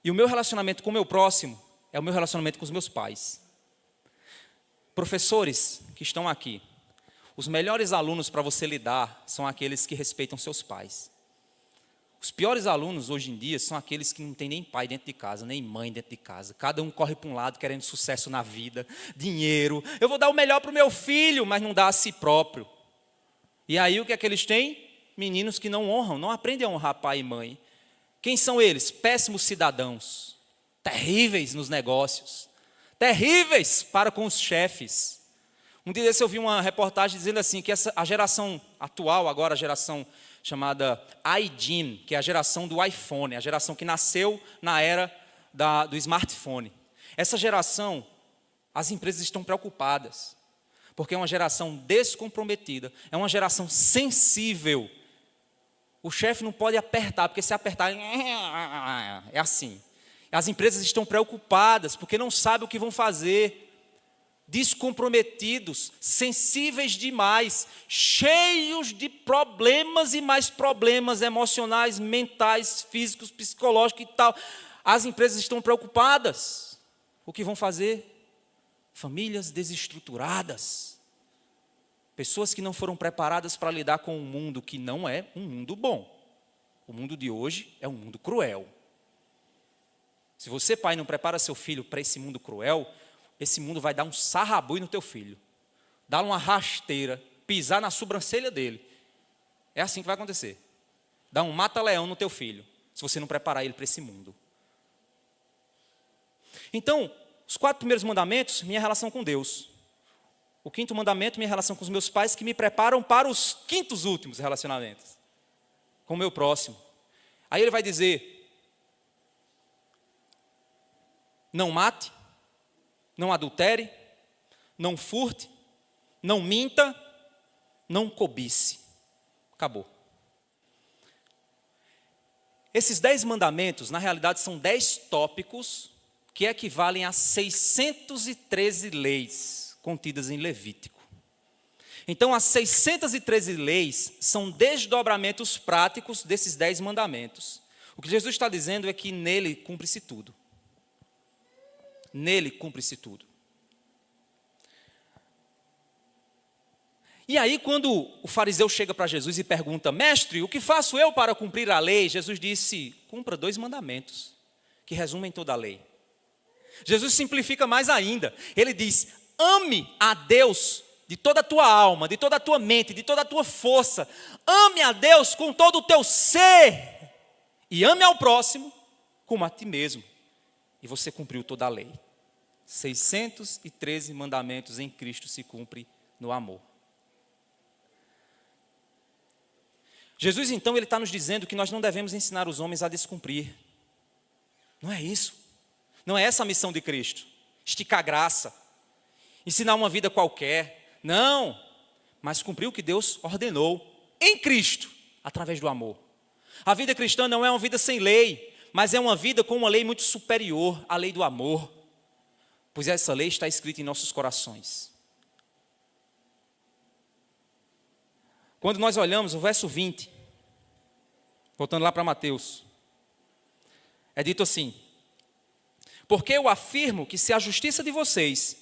e o meu relacionamento com o meu próximo é o meu relacionamento com os meus pais. Professores que estão aqui, os melhores alunos para você lidar são aqueles que respeitam seus pais. Os piores alunos hoje em dia são aqueles que não têm nem pai dentro de casa, nem mãe dentro de casa. Cada um corre para um lado querendo sucesso na vida, dinheiro. Eu vou dar o melhor para o meu filho, mas não dá a si próprio. E aí o que é que eles têm? Meninos que não honram, não aprendem a honrar pai e mãe. Quem são eles? Péssimos cidadãos, terríveis nos negócios, terríveis para com os chefes. Um dia desse eu vi uma reportagem dizendo assim, que a geração atual, agora a geração chamada iGen, que é a geração do iPhone, a geração que nasceu na era do smartphone. Essa geração, as empresas estão preocupadas, porque é uma geração descomprometida, é uma geração sensível. O chefe não pode apertar, porque se apertar, é assim. As empresas estão preocupadas, porque não sabem o que vão fazer. Descomprometidos, sensíveis demais, cheios de problemas e mais problemas emocionais, mentais, físicos, psicológicos e tal. As empresas estão preocupadas. O que vão fazer? Famílias desestruturadas. Pessoas que não foram preparadas para lidar com um mundo que não é um mundo bom. O mundo de hoje é um mundo cruel. Se você, pai, não prepara seu filho para esse mundo cruel, esse mundo vai dar um sarrabui no teu filho, dar uma rasteira, pisar na sobrancelha dele. É assim que vai acontecer. Dar um mata-leão no teu filho, se você não preparar ele para esse mundo. Então, os 4 primeiros mandamentos, minha relação com Deus. O 5º mandamento, minha relação com os meus pais, que me preparam para os 5º últimos relacionamentos, com o meu próximo. Aí ele vai dizer, não mate, não adultere, não furte, não minta, não cobice. Acabou. Esses 10 mandamentos, na realidade, são 10 tópicos que equivalem a 613 leis contidas em Levítico. Então, as 613 leis são desdobramentos práticos desses 10 mandamentos. O que Jesus está dizendo é que nele cumpre-se tudo. Nele cumpre-se tudo. E aí, quando o fariseu chega para Jesus e pergunta, mestre, o que faço eu para cumprir a lei? Jesus disse, cumpra 2 mandamentos, que resumem toda a lei. Jesus simplifica mais ainda. Ele diz, ame a Deus de toda a tua alma, de toda a tua mente, de toda a tua força. Ame a Deus com todo o teu ser. E ame ao próximo como a ti mesmo. E você cumpriu toda a lei. 613 mandamentos em Cristo se cumpre no amor. Jesus, então, ele está nos dizendo que nós não devemos ensinar os homens a descumprir. Não é isso. Não é essa a missão de Cristo. Esticar graça. Ensinar uma vida qualquer. Não. Mas cumprir o que Deus ordenou em Cristo, através do amor. A vida cristã não é uma vida sem lei, mas é uma vida com uma lei muito superior, a lei do amor. Pois essa lei está escrita em nossos corações. Quando nós olhamos o verso 20, voltando lá para Mateus, é dito assim, porque eu afirmo que se a justiça de vocês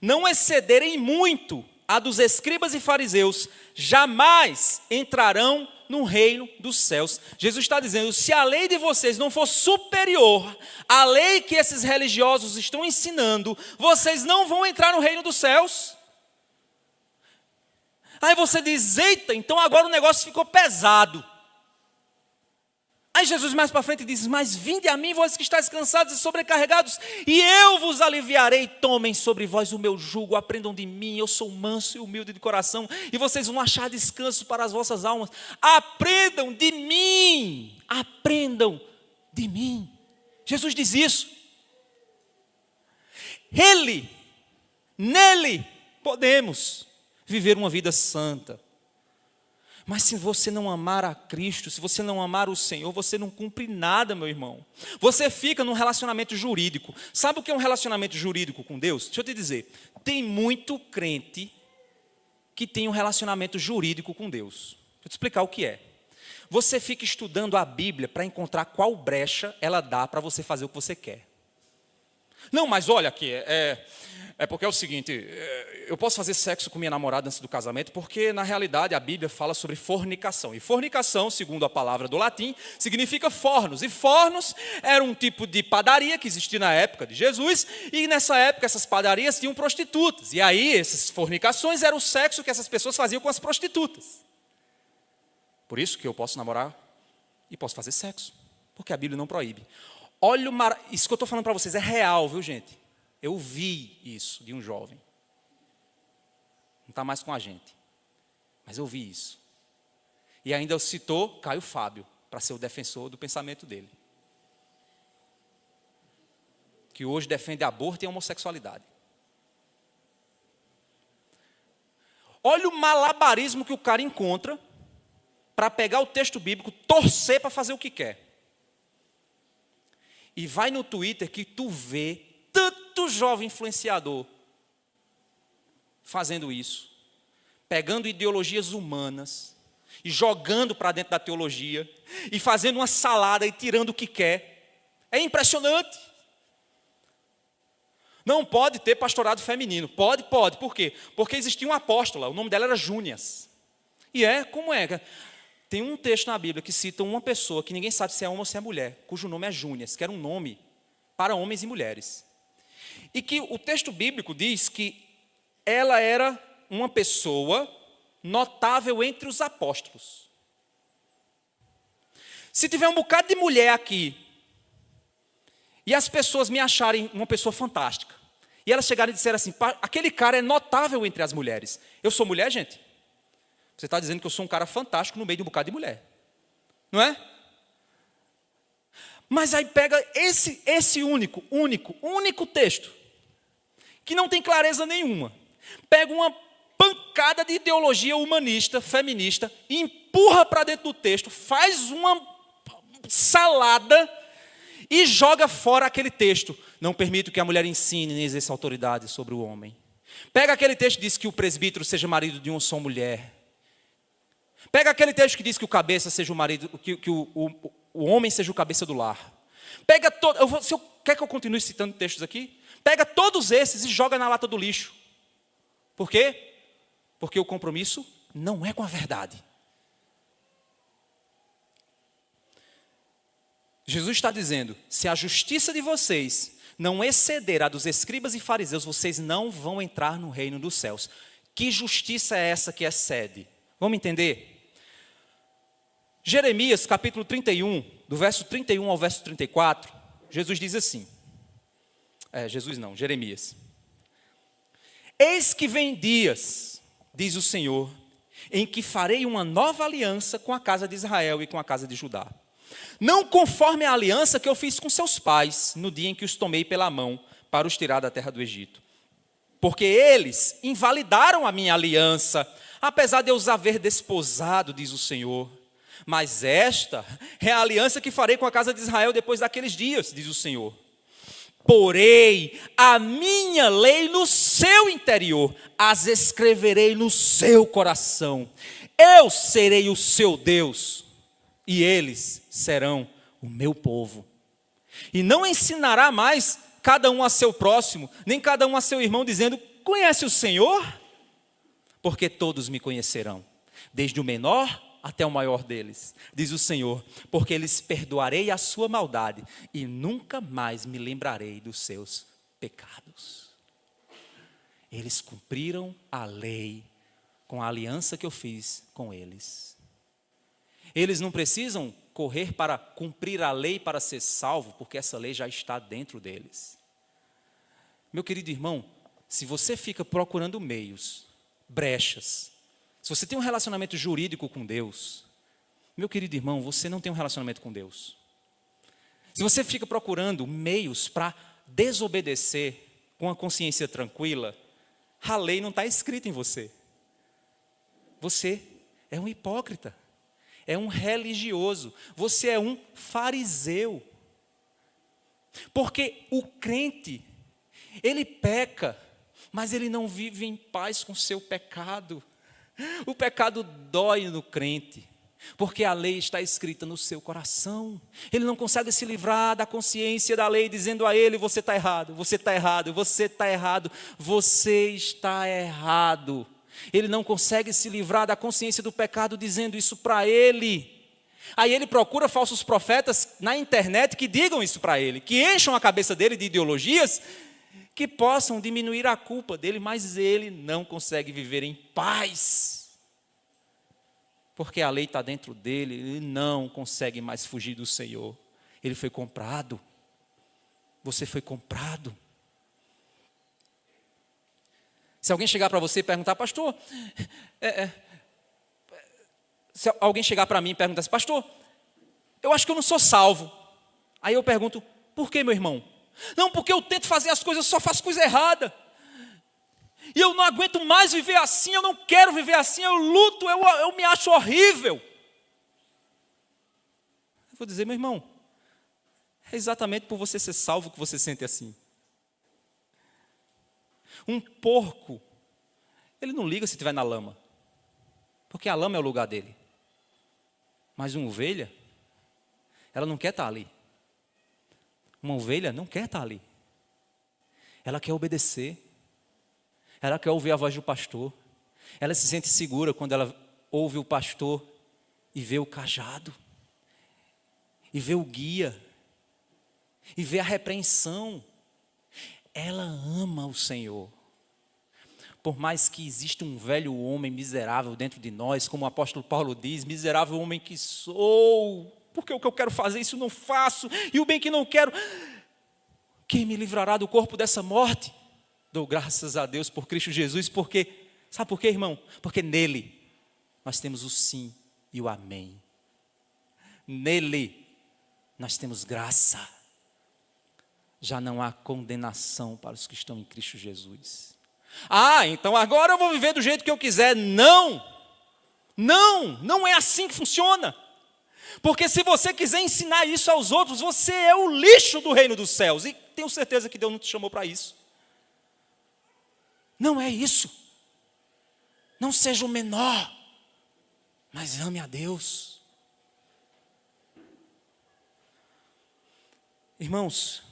não excederem muito a dos escribas e fariseus, jamais entrarão no reino dos céus. Jesus está dizendo, se a lei de vocês não for superior à lei que esses religiosos estão ensinando, vocês não vão entrar no reino dos céus. Aí você diz, eita, então agora o negócio ficou pesado. Aí Jesus mais para frente diz, mas vinde a mim, vós que estáis cansados e sobrecarregados, e eu vos aliviarei. Tomem sobre vós o meu jugo, aprendam de mim, eu sou manso e humilde de coração, e vocês vão achar descanso para as vossas almas. Aprendam de mim, aprendam de mim. Jesus diz isso. Nele podemos viver uma vida santa. Mas se você não amar a Cristo, se você não amar o Senhor, você não cumpre nada, meu irmão. Você fica num relacionamento jurídico. Sabe o que é um relacionamento jurídico com Deus? Deixa eu te dizer, tem muito crente que tem um relacionamento jurídico com Deus. Vou te explicar o que é. Você fica estudando a Bíblia para encontrar qual brecha ela dá para você fazer o que você quer. Não, mas olha aqui, é porque é o seguinte, eu posso fazer sexo com minha namorada antes do casamento, porque na realidade a Bíblia fala sobre fornicação. E fornicação, segundo a palavra do latim, significa fornos. E fornos era um tipo de padaria que existia na época de Jesus, e nessa época essas padarias tinham prostitutas. E aí essas fornicações eram o sexo que essas pessoas faziam com as prostitutas. Por isso que eu posso namorar e posso fazer sexo, porque a Bíblia não proíbe. Olha isso que eu estou falando para vocês é real, viu, gente? Eu vi isso de um jovem. Não está mais com a gente. Mas eu vi isso. E ainda citou Caio Fábio para ser o defensor do pensamento dele. Que hoje defende aborto e homossexualidade. Olha o malabarismo que o cara encontra para pegar o texto bíblico, torcer para fazer o que quer. E vai no Twitter que tu vê tanto jovem influenciador fazendo isso, pegando ideologias humanas e jogando para dentro da teologia e fazendo uma salada e tirando o que quer. É impressionante. Não pode ter pastorado feminino. Pode. Por quê? Porque existia uma apóstola, o nome dela era Júnias. E como é? Tem um texto na Bíblia que cita uma pessoa que ninguém sabe se é homem ou se é mulher, cujo nome é Júnias, que era um nome para homens e mulheres. E que o texto bíblico diz que ela era uma pessoa notável entre os apóstolos. Se tiver um bocado de mulher aqui, e as pessoas me acharem uma pessoa fantástica, e elas chegarem e disserem assim, aquele cara é notável entre as mulheres. Eu sou mulher, gente? Você está dizendo que eu sou um cara fantástico no meio de um bocado de mulher. Não é? Mas aí pega esse único texto, que não tem clareza nenhuma. Pega uma pancada de ideologia humanista, feminista, e empurra para dentro do texto, faz uma salada e joga fora aquele texto. Não permito que a mulher ensine nem exerça autoridade sobre o homem. Pega aquele texto que diz que o presbítero seja marido de uma só mulher. Pega aquele texto que diz que o cabeça seja o marido, que o homem seja o cabeça do lar. Pega quer que eu continue citando textos aqui? Pega todos esses e joga na lata do lixo. Por quê? Porque o compromisso não é com a verdade. Jesus está dizendo, se a justiça de vocês não exceder a dos escribas e fariseus, vocês não vão entrar no reino dos céus. Que justiça é essa que excede? Vamos entender? Jeremias, capítulo 31, do verso 31 ao verso 34, Jesus diz assim, Jeremias. Eis que vem dias, diz o Senhor, em que farei uma nova aliança com a casa de Israel e com a casa de Judá. Não conforme a aliança que eu fiz com seus pais, no dia em que os tomei pela mão, para os tirar da terra do Egito. Porque eles invalidaram a minha aliança, apesar de eu os haver desposado, diz o Senhor. Mas esta é a aliança que farei com a casa de Israel depois daqueles dias, diz o Senhor. Porei a minha lei no seu interior, as escreverei no seu coração. Eu serei o seu Deus, e eles serão o meu povo. E não ensinará mais cada um a seu próximo, nem cada um a seu irmão, dizendo, conhece o Senhor? Porque todos me conhecerão, desde o menor até o maior deles, diz o Senhor, porque lhes perdoarei a sua maldade e nunca mais me lembrarei dos seus pecados. Eles cumpriram a lei com a aliança que eu fiz com eles. Eles não precisam correr para cumprir a lei para ser salvo, porque essa lei já está dentro deles. Meu querido irmão, se você fica procurando meios, brechas, se você tem um relacionamento jurídico com Deus, meu querido irmão, você não tem um relacionamento com Deus. Se você fica procurando meios para desobedecer com a consciência tranquila, a lei não está escrita em você. Você é um hipócrita, é um religioso, você é um fariseu. Porque o crente, ele peca, mas ele não vive em paz com seu pecado. O pecado dói no crente, porque a lei está escrita no seu coração. Ele não consegue se livrar da consciência da lei, dizendo a ele: você está errado, você está errado, você está errado, você está errado. Ele não consegue se livrar da consciência do pecado, dizendo isso para ele. Aí ele procura falsos profetas na internet que digam isso para ele, que encham a cabeça dele de ideologias que possam diminuir a culpa dele, mas ele não consegue viver em paz, porque a lei está dentro dele, ele não consegue mais fugir do Senhor. Ele foi comprado, você foi comprado. Se alguém chegar para você e perguntar: pastor, se alguém chegar para mim e perguntar assim: pastor, eu acho que eu não sou salvo. Aí eu pergunto: por que, meu irmão? Não, porque eu tento fazer as coisas, eu só faço coisa errada. E eu não aguento mais viver assim, eu não quero viver assim, eu luto, eu me acho horrível. Eu vou dizer: meu irmão, é exatamente por você ser salvo que você sente assim. Um porco, ele não liga se estiver na lama, porque a lama é o lugar dele. Mas uma ovelha, ela não quer estar ali. Uma ovelha não quer estar ali. Ela quer obedecer. Ela quer ouvir a voz do pastor. Ela se sente segura quando ela ouve o pastor e vê o cajado, e vê o guia, e vê a repreensão. Ela ama o Senhor. Por mais que exista um velho homem miserável dentro de nós, como o apóstolo Paulo diz: miserável homem que sou, porque o que eu quero fazer, isso não faço, e o bem que não quero, quem me livrará do corpo dessa morte? Dou graças a Deus por Cristo Jesus, porque, sabe por quê, irmão? Porque nele nós temos o sim e o amém. Nele nós temos graça. Já não há condenação para os que estão em Cristo Jesus. Ah, então agora eu vou viver do jeito que eu quiser. Não, não é assim que funciona. Porque se você quiser ensinar isso aos outros, você é o lixo do reino dos céus. E tenho certeza que Deus não te chamou para isso. Não é isso. Não seja o menor, mas ame a Deus. Irmãos,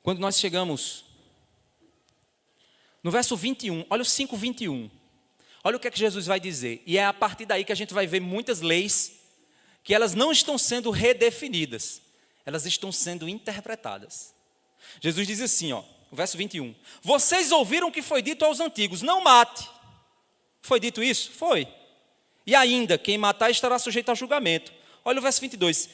quando nós chegamos no verso 21, olha o 5:21. Olha o que é que Jesus vai dizer. E é a partir daí que a gente vai ver muitas leis que elas não estão sendo redefinidas, elas estão sendo interpretadas. Jesus diz assim, ó, o verso 21. Vocês ouviram o que foi dito aos antigos: não mate. Foi dito isso? Foi. E ainda, quem matar estará sujeito a julgamento. Olha o verso 22.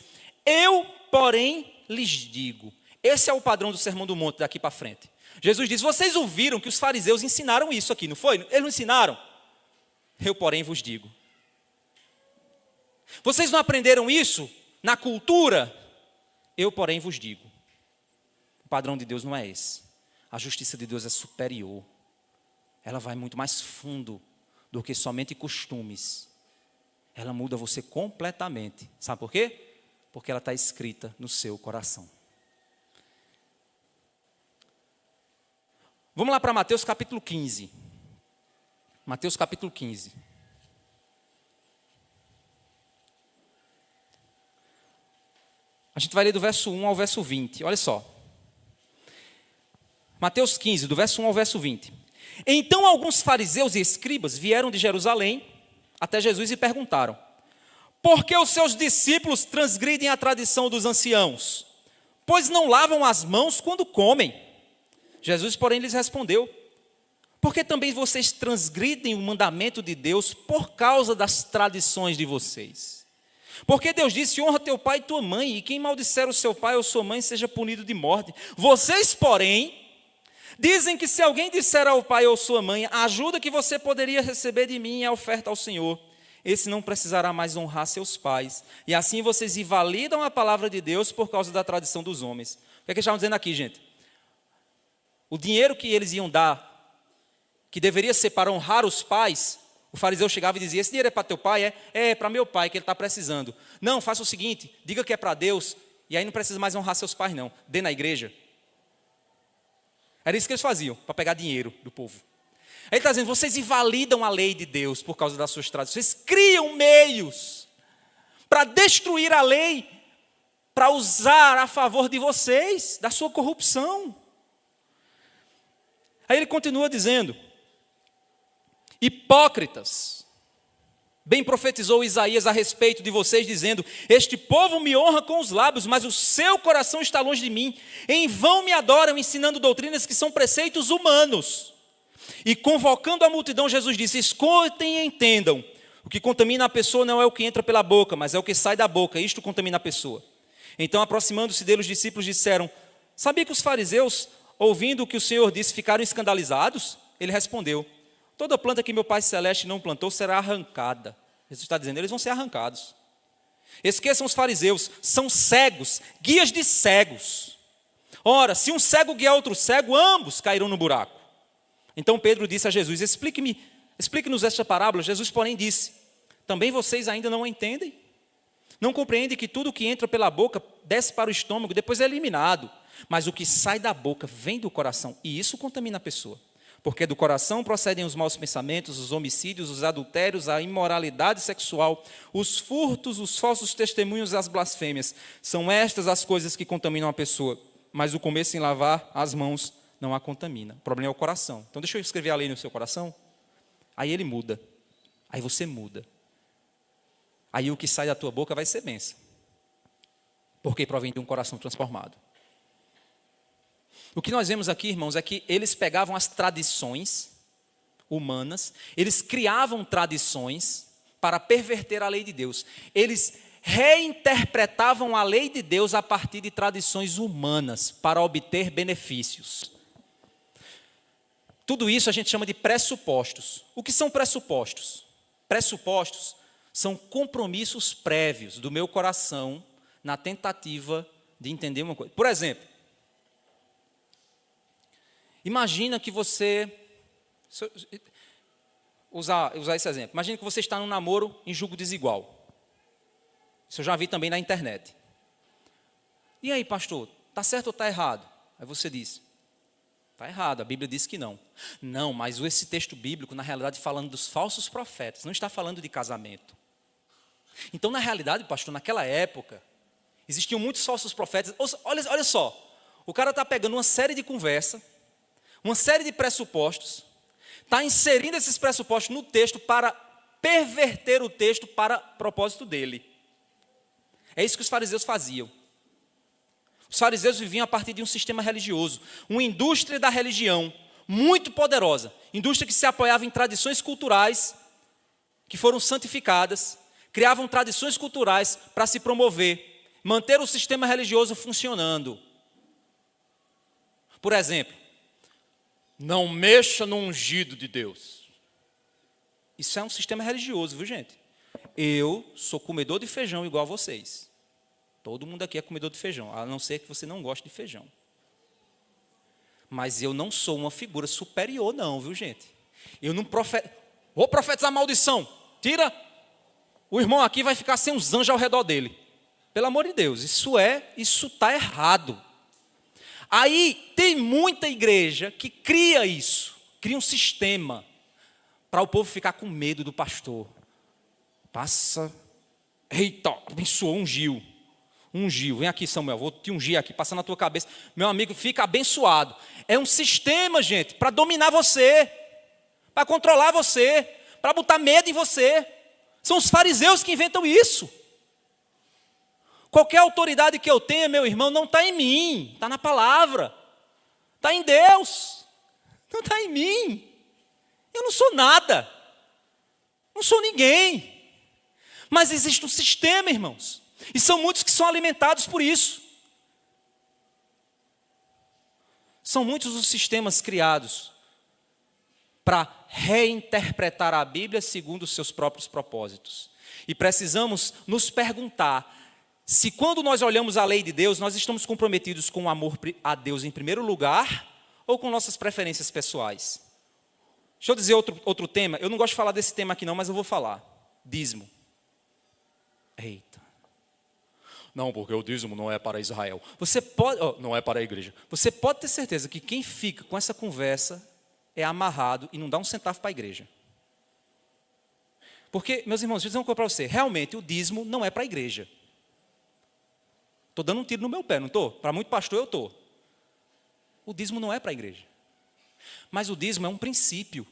Eu, porém, lhes digo. Esse é o padrão do Sermão do Monte daqui para frente. Jesus diz: vocês ouviram que os fariseus ensinaram isso aqui, não foi? Eles não ensinaram? Eu, porém, vos digo. Vocês não aprenderam isso na cultura? Eu, porém, vos digo. O padrão de Deus não é esse. A justiça de Deus é superior. Ela vai muito mais fundo do que somente costumes. Ela muda você completamente. Sabe por quê? Porque ela está escrita no seu coração. Vamos lá para Mateus capítulo 15. Mateus capítulo 15. A gente vai ler do verso 1 ao verso 20. Olha só. Mateus 15, do verso 1 ao verso 20. Então alguns fariseus e escribas vieram de Jerusalém até Jesus e perguntaram: por que os seus discípulos transgridem a tradição dos anciãos? Pois não lavam as mãos quando comem. Jesus, porém, lhes respondeu: porque também vocês transgridem o mandamento de Deus por causa das tradições de vocês. Porque Deus disse: honra teu pai e tua mãe, e quem maldisser o seu pai ou sua mãe seja punido de morte. Vocês, porém, dizem que se alguém disser ao pai ou sua mãe: a ajuda que você poderia receber de mim é a oferta ao Senhor, esse não precisará mais honrar seus pais. E assim vocês invalidam a palavra de Deus por causa da tradição dos homens. O que é que eles estavam dizendo aqui, gente? O dinheiro que eles iam dar, que deveria ser para honrar os pais, o fariseu chegava e dizia: esse dinheiro é para teu pai? É para meu pai, que ele está precisando. Não, faça o seguinte, diga que é para Deus, e aí não precisa mais honrar seus pais não, dê na igreja. Era isso que eles faziam, para pegar dinheiro do povo. Aí ele está dizendo: vocês invalidam a lei de Deus por causa das suas tradições. Vocês criam meios para destruir a lei, para usar a favor de vocês, da sua corrupção. Aí ele continua dizendo: hipócritas, bem profetizou Isaías a respeito de vocês, dizendo: este povo me honra com os lábios, mas o seu coração está longe de mim. Em vão me adoram, ensinando doutrinas que são preceitos humanos. E convocando a multidão, Jesus disse: escutem e entendam. O que contamina a pessoa não é o que entra pela boca, mas é o que sai da boca. Isto contamina a pessoa. Então, aproximando-se dele, os discípulos disseram: sabia que os fariseus, ouvindo o que o Senhor disse, ficaram escandalizados? Ele respondeu: toda planta que meu Pai Celeste não plantou será arrancada. Jesus está dizendo: eles vão ser arrancados. Esqueçam os fariseus, são cegos, guias de cegos. Ora, se um cego guiar outro cego, ambos cairão no buraco. Então Pedro disse a Jesus: explique-nos esta parábola. Jesus, porém, disse: também vocês ainda não a entendem? Não compreendem que tudo que entra pela boca desce para o estômago, depois é eliminado. Mas o que sai da boca vem do coração, e isso contamina a pessoa. Porque do coração procedem os maus pensamentos, os homicídios, os adultérios, a imoralidade sexual, os furtos, os falsos testemunhos e as blasfêmias. São estas as coisas que contaminam a pessoa. Mas o começo em lavar as mãos não a contamina. O problema é o coração. Então deixa eu escrever a lei no seu coração. Aí ele muda. Aí você muda. Aí o que sai da tua boca vai ser bênção. Porque provém de um coração transformado. O que nós vemos aqui, irmãos, é que eles pegavam as tradições humanas, eles criavam tradições para perverter a lei de Deus. Eles reinterpretavam a lei de Deus a partir de tradições humanas para obter benefícios. Tudo isso a gente chama de pressupostos. O que são pressupostos? Pressupostos são compromissos prévios do meu coração na tentativa de entender uma coisa. Por exemplo, imagina que você, usar esse exemplo, imagina que você está num namoro em julgo desigual. Isso eu já vi também na internet. E aí, pastor, está certo ou está errado? Aí você diz: está errado, a Bíblia diz que não. Não, mas esse texto bíblico, na realidade, falando dos falsos profetas, não está falando de casamento. Então, na realidade, pastor, naquela época, existiam muitos falsos profetas. Olha só, o cara está pegando uma série de conversa, uma série de pressupostos, está inserindo esses pressupostos no texto para perverter o texto para propósito dele. É isso que os fariseus faziam. Os fariseus viviam a partir de um sistema religioso, uma indústria da religião muito poderosa, indústria que se apoiava em tradições culturais que foram santificadas, criavam tradições culturais para se promover, manter o sistema religioso funcionando. Por exemplo, não mexa no ungido de Deus. Isso é um sistema religioso, viu, gente? Eu sou comedor de feijão igual a vocês. Todo mundo aqui é comedor de feijão, a não ser que você não goste de feijão. Mas eu não sou uma figura superior não, viu, gente? Eu não vou profetizar maldição. Tira, o irmão aqui vai ficar sem os anjos ao redor dele. Pelo amor de Deus, isso está errado. Aí tem muita igreja que cria isso, cria um sistema para o povo ficar com medo do pastor. Passa, eita, abençoou, ungiu Ungiu. Vem aqui, Samuel, vou te ungir aqui, passando na tua cabeça. Meu amigo, fica abençoado. É um sistema, gente, para dominar você, para controlar você, para botar medo em você. São os fariseus que inventam isso. Qualquer autoridade que eu tenha, meu irmão, não está em mim, está na palavra, está em Deus, não está em mim. Eu não sou nada, não sou ninguém. Mas existe um sistema, irmãos, e são muitos que são alimentados por isso. São muitos os sistemas criados para reinterpretar a Bíblia segundo os seus próprios propósitos. E precisamos nos perguntar se quando nós olhamos a lei de Deus, nós estamos comprometidos com o amor a Deus em primeiro lugar ou com nossas preferências pessoais. Deixa eu dizer outro tema. Eu não gosto de falar desse tema aqui não, mas eu vou falar. Dízimo. Eita. Não, porque o dízimo não é para Israel. Você pode, não é para a igreja. Você pode ter certeza que quem fica com essa conversa é amarrado e não dá um centavo para a igreja. Porque, meus irmãos, deixa eu dizer uma coisa para você. Realmente, o dízimo não é para a igreja. Estou dando um tiro no meu pé, não estou? Para muito pastor, eu estou. O dízimo não é para a igreja. Mas o dízimo é um princípio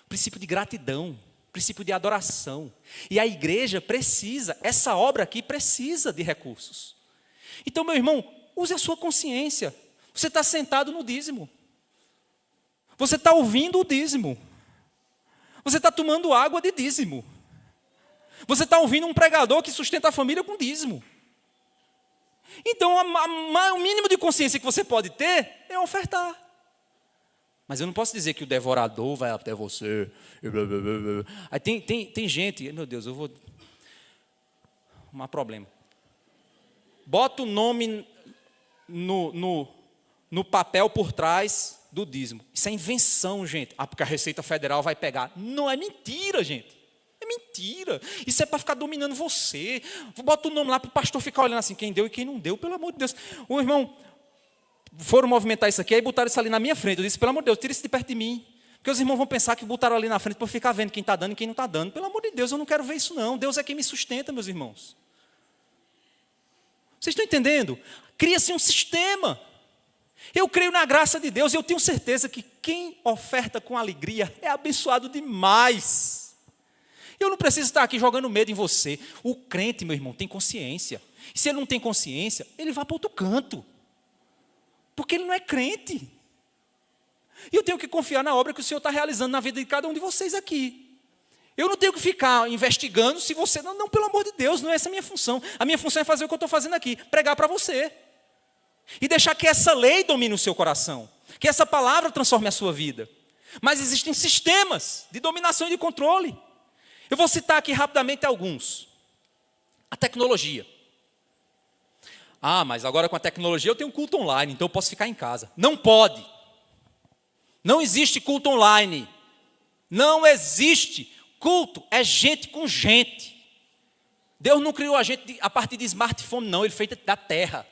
de gratidão, princípio de adoração. E a igreja precisa, essa obra aqui precisa de recursos. Então, meu irmão, use a sua consciência. Você está sentado no dízimo. Você está ouvindo o dízimo. Você está tomando água de dízimo. Você está ouvindo um pregador que sustenta a família com dízimo. Então, o mínimo de consciência que você pode ter é ofertar. Mas eu não posso dizer que o devorador vai até você. Aí tem gente, meu Deus, eu vou... Um problema. Bota o nome no papel por trás do dízimo. Isso é invenção, gente. Porque a Receita Federal vai pegar. Não, é mentira, gente. É mentira. Isso é para ficar dominando você. Bota o nome lá para o pastor ficar olhando assim, quem deu e quem não deu, pelo amor de Deus. O irmão, foram movimentar isso aqui, aí botaram isso ali na minha frente. Eu disse, pelo amor de Deus, tira isso de perto de mim. Porque os irmãos vão pensar que botaram ali na frente para ficar vendo quem está dando e quem não está dando. Pelo amor de Deus, eu não quero ver isso não. Deus é quem me sustenta, meus irmãos. Vocês estão entendendo? Cria-se um sistema. Eu creio na graça de Deus e eu tenho certeza que quem oferta com alegria é abençoado demais. Eu não preciso estar aqui jogando medo em você. O crente, meu irmão, tem consciência. E se ele não tem consciência, ele vai para outro canto. Porque ele não é crente. E eu tenho que confiar na obra que o Senhor está realizando na vida de cada um de vocês aqui. Eu não tenho que ficar investigando se você... Não, pelo amor de Deus, não é essa a minha função. A minha função é fazer o que eu estou fazendo aqui, pregar para você. E deixar que essa lei domine o seu coração. Que essa palavra transforme a sua vida. Mas existem sistemas de dominação e de controle. Eu vou citar aqui rapidamente alguns. A tecnologia. Ah, mas agora com a tecnologia eu tenho culto online, então eu posso ficar em casa. Não pode. Não existe culto online. Não existe. Culto é gente com gente. Deus não criou a gente a partir de smartphone, não. Ele fez da terra.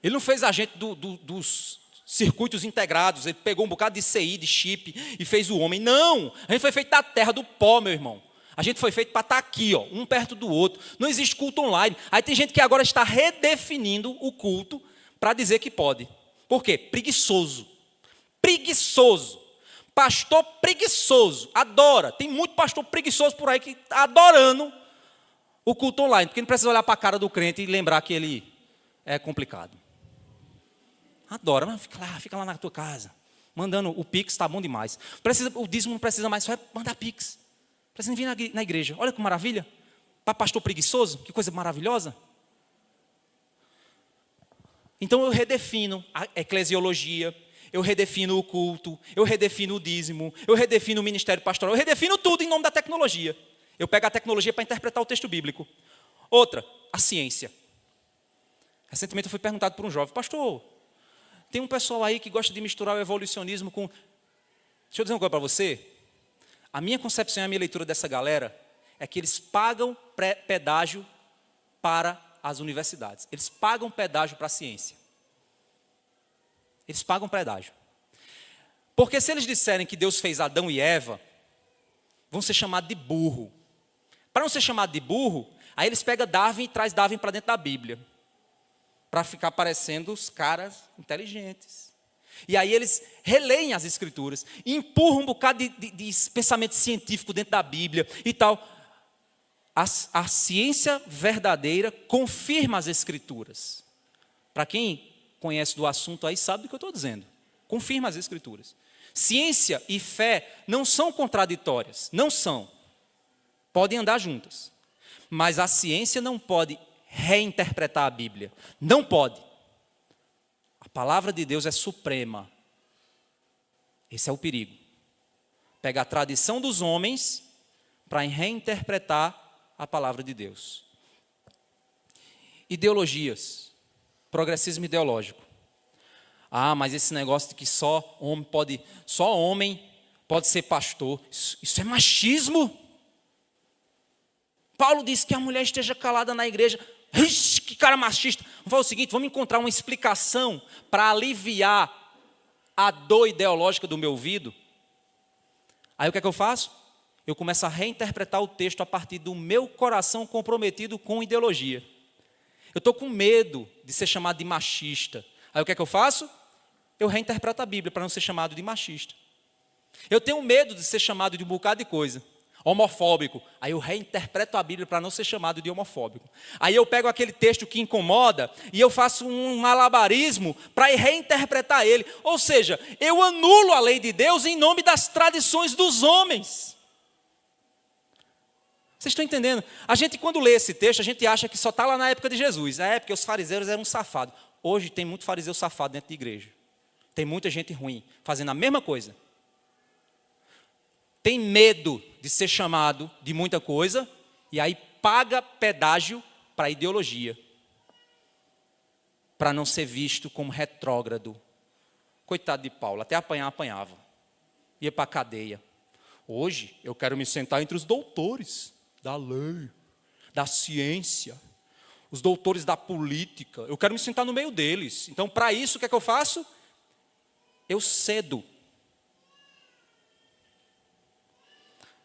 Ele não fez a gente dos circuitos integrados. Ele pegou um bocado de CI, de chip e fez o homem. Não. A gente foi feito da terra, do pó, meu irmão. A gente foi feito para estar aqui, ó, um perto do outro. Não existe culto online. Aí tem gente que agora está redefinindo o culto para dizer que pode. Por quê? Preguiçoso. Preguiçoso. Pastor preguiçoso. Adora. Tem muito pastor preguiçoso por aí que está adorando o culto online. Porque não precisa olhar para a cara do crente e lembrar que ele é complicado. Adora. Mas fica lá na tua casa. Mandando o Pix, está bom demais. O dízimo não precisa mais, só é mandar Pix. Precisa vir na igreja. Olha que maravilha. Para pastor preguiçoso, que coisa maravilhosa. Então eu redefino a eclesiologia, eu redefino o culto, eu redefino o dízimo, eu redefino o ministério pastoral, eu redefino tudo em nome da tecnologia. Eu pego a tecnologia para interpretar o texto bíblico. Outra, a ciência. Recentemente eu fui perguntado por um jovem, pastor, tem um pessoal aí que gosta de misturar o evolucionismo com... Deixa eu dizer uma coisa para você. A minha concepção e a minha leitura dessa galera é que eles pagam pedágio para as universidades. Eles pagam pedágio para a ciência. Eles pagam pedágio. Porque se eles disserem que Deus fez Adão e Eva, vão ser chamados de burro. Para não ser chamado de burro, Aí eles pegam Darwin e traz Darwin para dentro da Bíblia, para ficar parecendo os caras inteligentes. E aí eles releem as Escrituras, empurram um bocado de pensamento científico dentro da Bíblia e tal. A ciência verdadeira confirma as Escrituras. Para quem conhece do assunto aí, sabe do que eu estou dizendo. Confirma as Escrituras. Ciência e fé não são contraditórias, não são. Podem andar juntas. Mas a ciência não pode reinterpretar a Bíblia. Não pode. A palavra de Deus é suprema. Esse é o perigo. Pega a tradição dos homens para reinterpretar a palavra de Deus. Ideologias. Progressismo ideológico. Ah, mas esse negócio de que só homem pode ser pastor. Isso é machismo. Paulo disse que a mulher esteja calada na igreja. Ixi, que cara machista. Vamos fazer o seguinte, vamos encontrar uma explicação para aliviar a dor ideológica do meu ouvido. Aí o que é que eu faço? Eu começo a reinterpretar o texto a partir do meu coração comprometido com ideologia. Eu estou com medo de ser chamado de machista. Aí o que é que eu faço? Eu reinterpreto a Bíblia para não ser chamado de machista. Eu tenho medo de ser chamado de um bocado de coisa. Homofóbico. Aí eu reinterpreto a Bíblia para não ser chamado de homofóbico. Aí eu pego aquele texto que incomoda e eu faço um malabarismo para reinterpretar ele. Ou seja, eu anulo a lei de Deus em nome das tradições dos homens. Vocês estão entendendo? A gente, quando lê esse texto, a gente acha que só está lá na época de Jesus. Na época, os fariseus eram safados. Hoje tem muito fariseu safado dentro da igreja. Tem muita gente ruim, fazendo a mesma coisa. Tem medo de ser chamado de muita coisa, e aí paga pedágio para a ideologia. Para não ser visto como retrógrado. Coitado de Paulo, até apanhava. Ia para a cadeia. Hoje, eu quero me sentar entre os doutores da lei, da ciência, os doutores da política. Eu quero me sentar no meio deles. Então, para isso, o que é que eu faço? Eu cedo.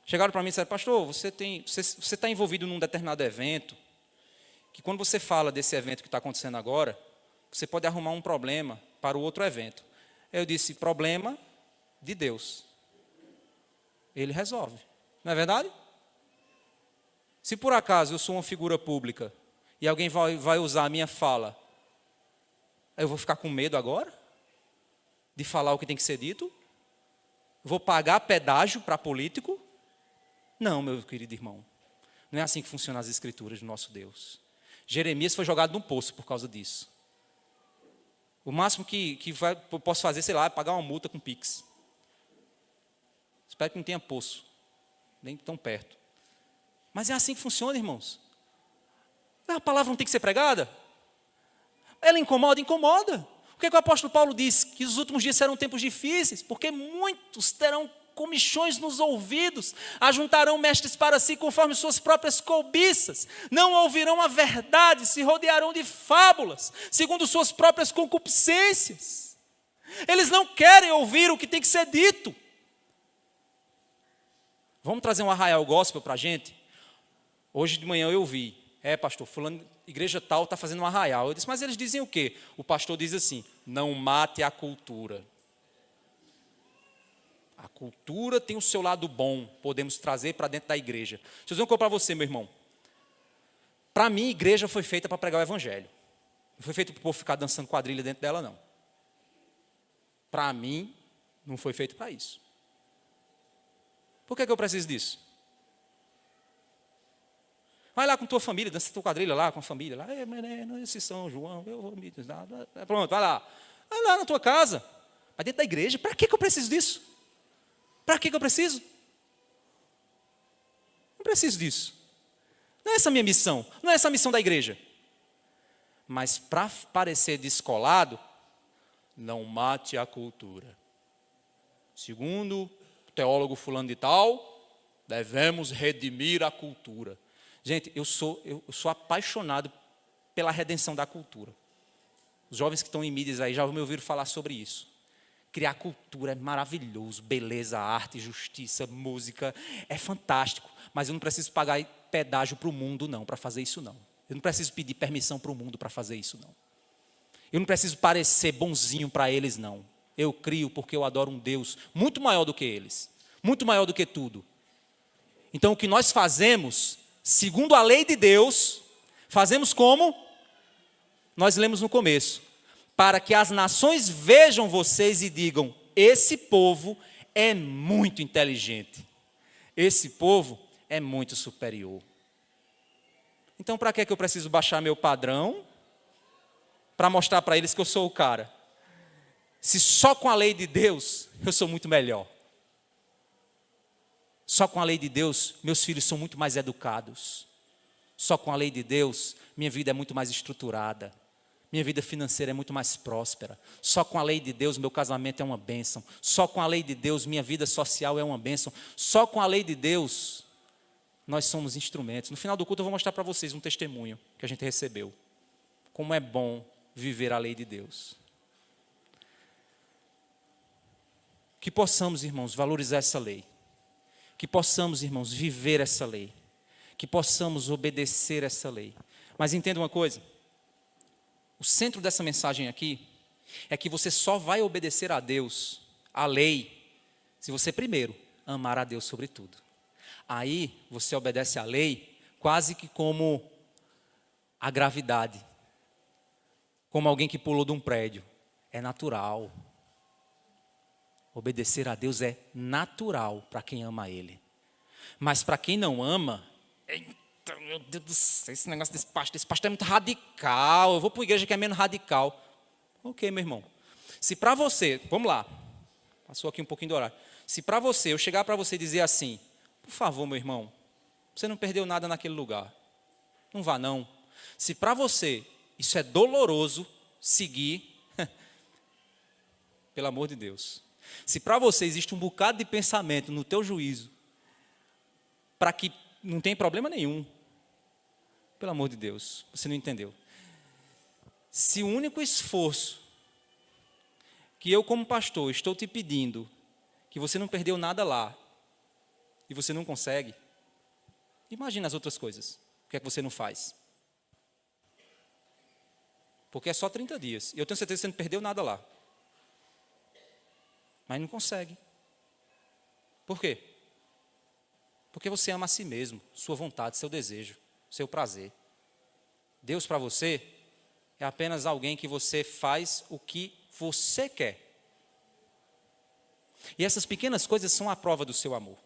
Chegaram para mim e disseram, pastor, você está envolvido num determinado evento, que quando você fala desse evento que está acontecendo agora, você pode arrumar um problema para o outro evento. Eu disse, problema de Deus. Ele resolve. Não é verdade? Se por acaso eu sou uma figura pública e alguém vai usar a minha fala, eu vou ficar com medo agora de falar o que tem que ser dito? Vou pagar pedágio para político? Não, meu querido irmão. Não é assim que funcionam as escrituras do nosso Deus. Jeremias foi jogado num poço por causa disso. O máximo que eu posso fazer, sei lá, é pagar uma multa com Pix. Espero que não tenha poço, nem tão perto. Mas é assim que funciona, irmãos. A palavra não tem que ser pregada? Ela incomoda? Incomoda. Por que o apóstolo Paulo diz que os últimos dias serão tempos difíceis? Porque muitos terão comichões nos ouvidos, ajuntarão mestres para si conforme suas próprias cobiças, não ouvirão a verdade, se rodearão de fábulas, segundo suas próprias concupiscências. Eles não querem ouvir o que tem que ser dito. Vamos trazer um arraial gospel para a gente? Hoje de manhã eu vi, pastor, fulano, igreja tal está fazendo um arraial. Eu disse, mas eles dizem o quê? O pastor diz assim, não mate a cultura. A cultura tem o seu lado bom, podemos trazer para dentro da igreja. Deixa eu dizer uma coisa para você, meu irmão. Para mim, a igreja foi feita para pregar o evangelho. Não foi feita para o povo ficar dançando quadrilha dentro dela, não. Para mim, não foi feito para isso. Por que eu preciso disso? Vai lá com tua família, dança tua quadrilha lá com a família. Lá, esse São João, eu vou me... Pronto, vai lá. Vai lá na tua casa. Vai dentro da igreja. Para que eu preciso disso? Para que eu preciso? Não preciso disso. Não é essa a minha missão. Não é essa a missão da igreja. Mas para parecer descolado, não mate a cultura. Segundo o teólogo fulano de tal, devemos redimir a cultura. Gente, eu sou apaixonado pela redenção da cultura. Os jovens que estão em mídias aí já me ouviram falar sobre isso. Criar cultura é maravilhoso. Beleza, arte, justiça, música, é fantástico. Mas eu não preciso pagar pedágio para o mundo, não, para fazer isso, não. Eu não preciso pedir permissão para o mundo para fazer isso, não. Eu não preciso parecer bonzinho para eles, não. Eu crio porque eu adoro um Deus muito maior do que eles, muito maior do que tudo. Então, o que nós fazemos, segundo a lei de Deus, fazemos como nós lemos no começo, para que as nações vejam vocês e digam: esse povo é muito inteligente, esse povo é muito superior. Então, para que é que eu preciso baixar meu padrão? Para mostrar para eles que eu sou o cara. Se só com a lei de Deus eu sou muito melhor. Só com a lei de Deus meus filhos são muito mais educados. Só com a lei de Deus minha vida é muito mais estruturada. Minha vida financeira é muito mais próspera. Só com a lei de Deus meu casamento é uma bênção. Só com a lei de Deus minha vida social é uma bênção. Só com a lei de Deus nós somos instrumentos. No final do culto eu vou mostrar para vocês um testemunho que a gente recebeu. Como é bom viver a lei de Deus. Que possamos, irmãos, valorizar essa lei. Que possamos, irmãos, viver essa lei. Que possamos obedecer essa lei. Mas entenda uma coisa. O centro dessa mensagem aqui é que você só vai obedecer a Deus, a lei, se você primeiro amar a Deus sobre tudo. Aí você obedece à lei quase que como a gravidade. Como alguém que pulou de um prédio. É natural. Obedecer a Deus é natural para quem ama Ele. Mas para quem não ama, eita, meu Deus do céu, esse negócio desse pastor é muito radical, eu vou para uma igreja que é menos radical. Ok, meu irmão. Se para você, vamos lá, passou aqui um pouquinho do horário. Se para você, eu chegar para você e dizer assim: por favor, meu irmão, você não perdeu nada naquele lugar. Não vá não. Se para você isso é doloroso seguir, pelo amor de Deus. Se para você existe um bocado de pensamento no teu juízo, para que não tem problema nenhum, pelo amor de Deus, você não entendeu. Se o único esforço que eu como pastor estou te pedindo, que você não perdeu nada lá, e você não consegue, imagina as outras coisas, o que é que você não faz? Porque é só 30 dias. E eu tenho certeza que você não perdeu nada lá. Mas não consegue. Por quê? Porque você ama a si mesmo, sua vontade, seu desejo, seu prazer. Deus para você é apenas alguém que você faz o que você quer. E essas pequenas coisas são a prova do seu amor.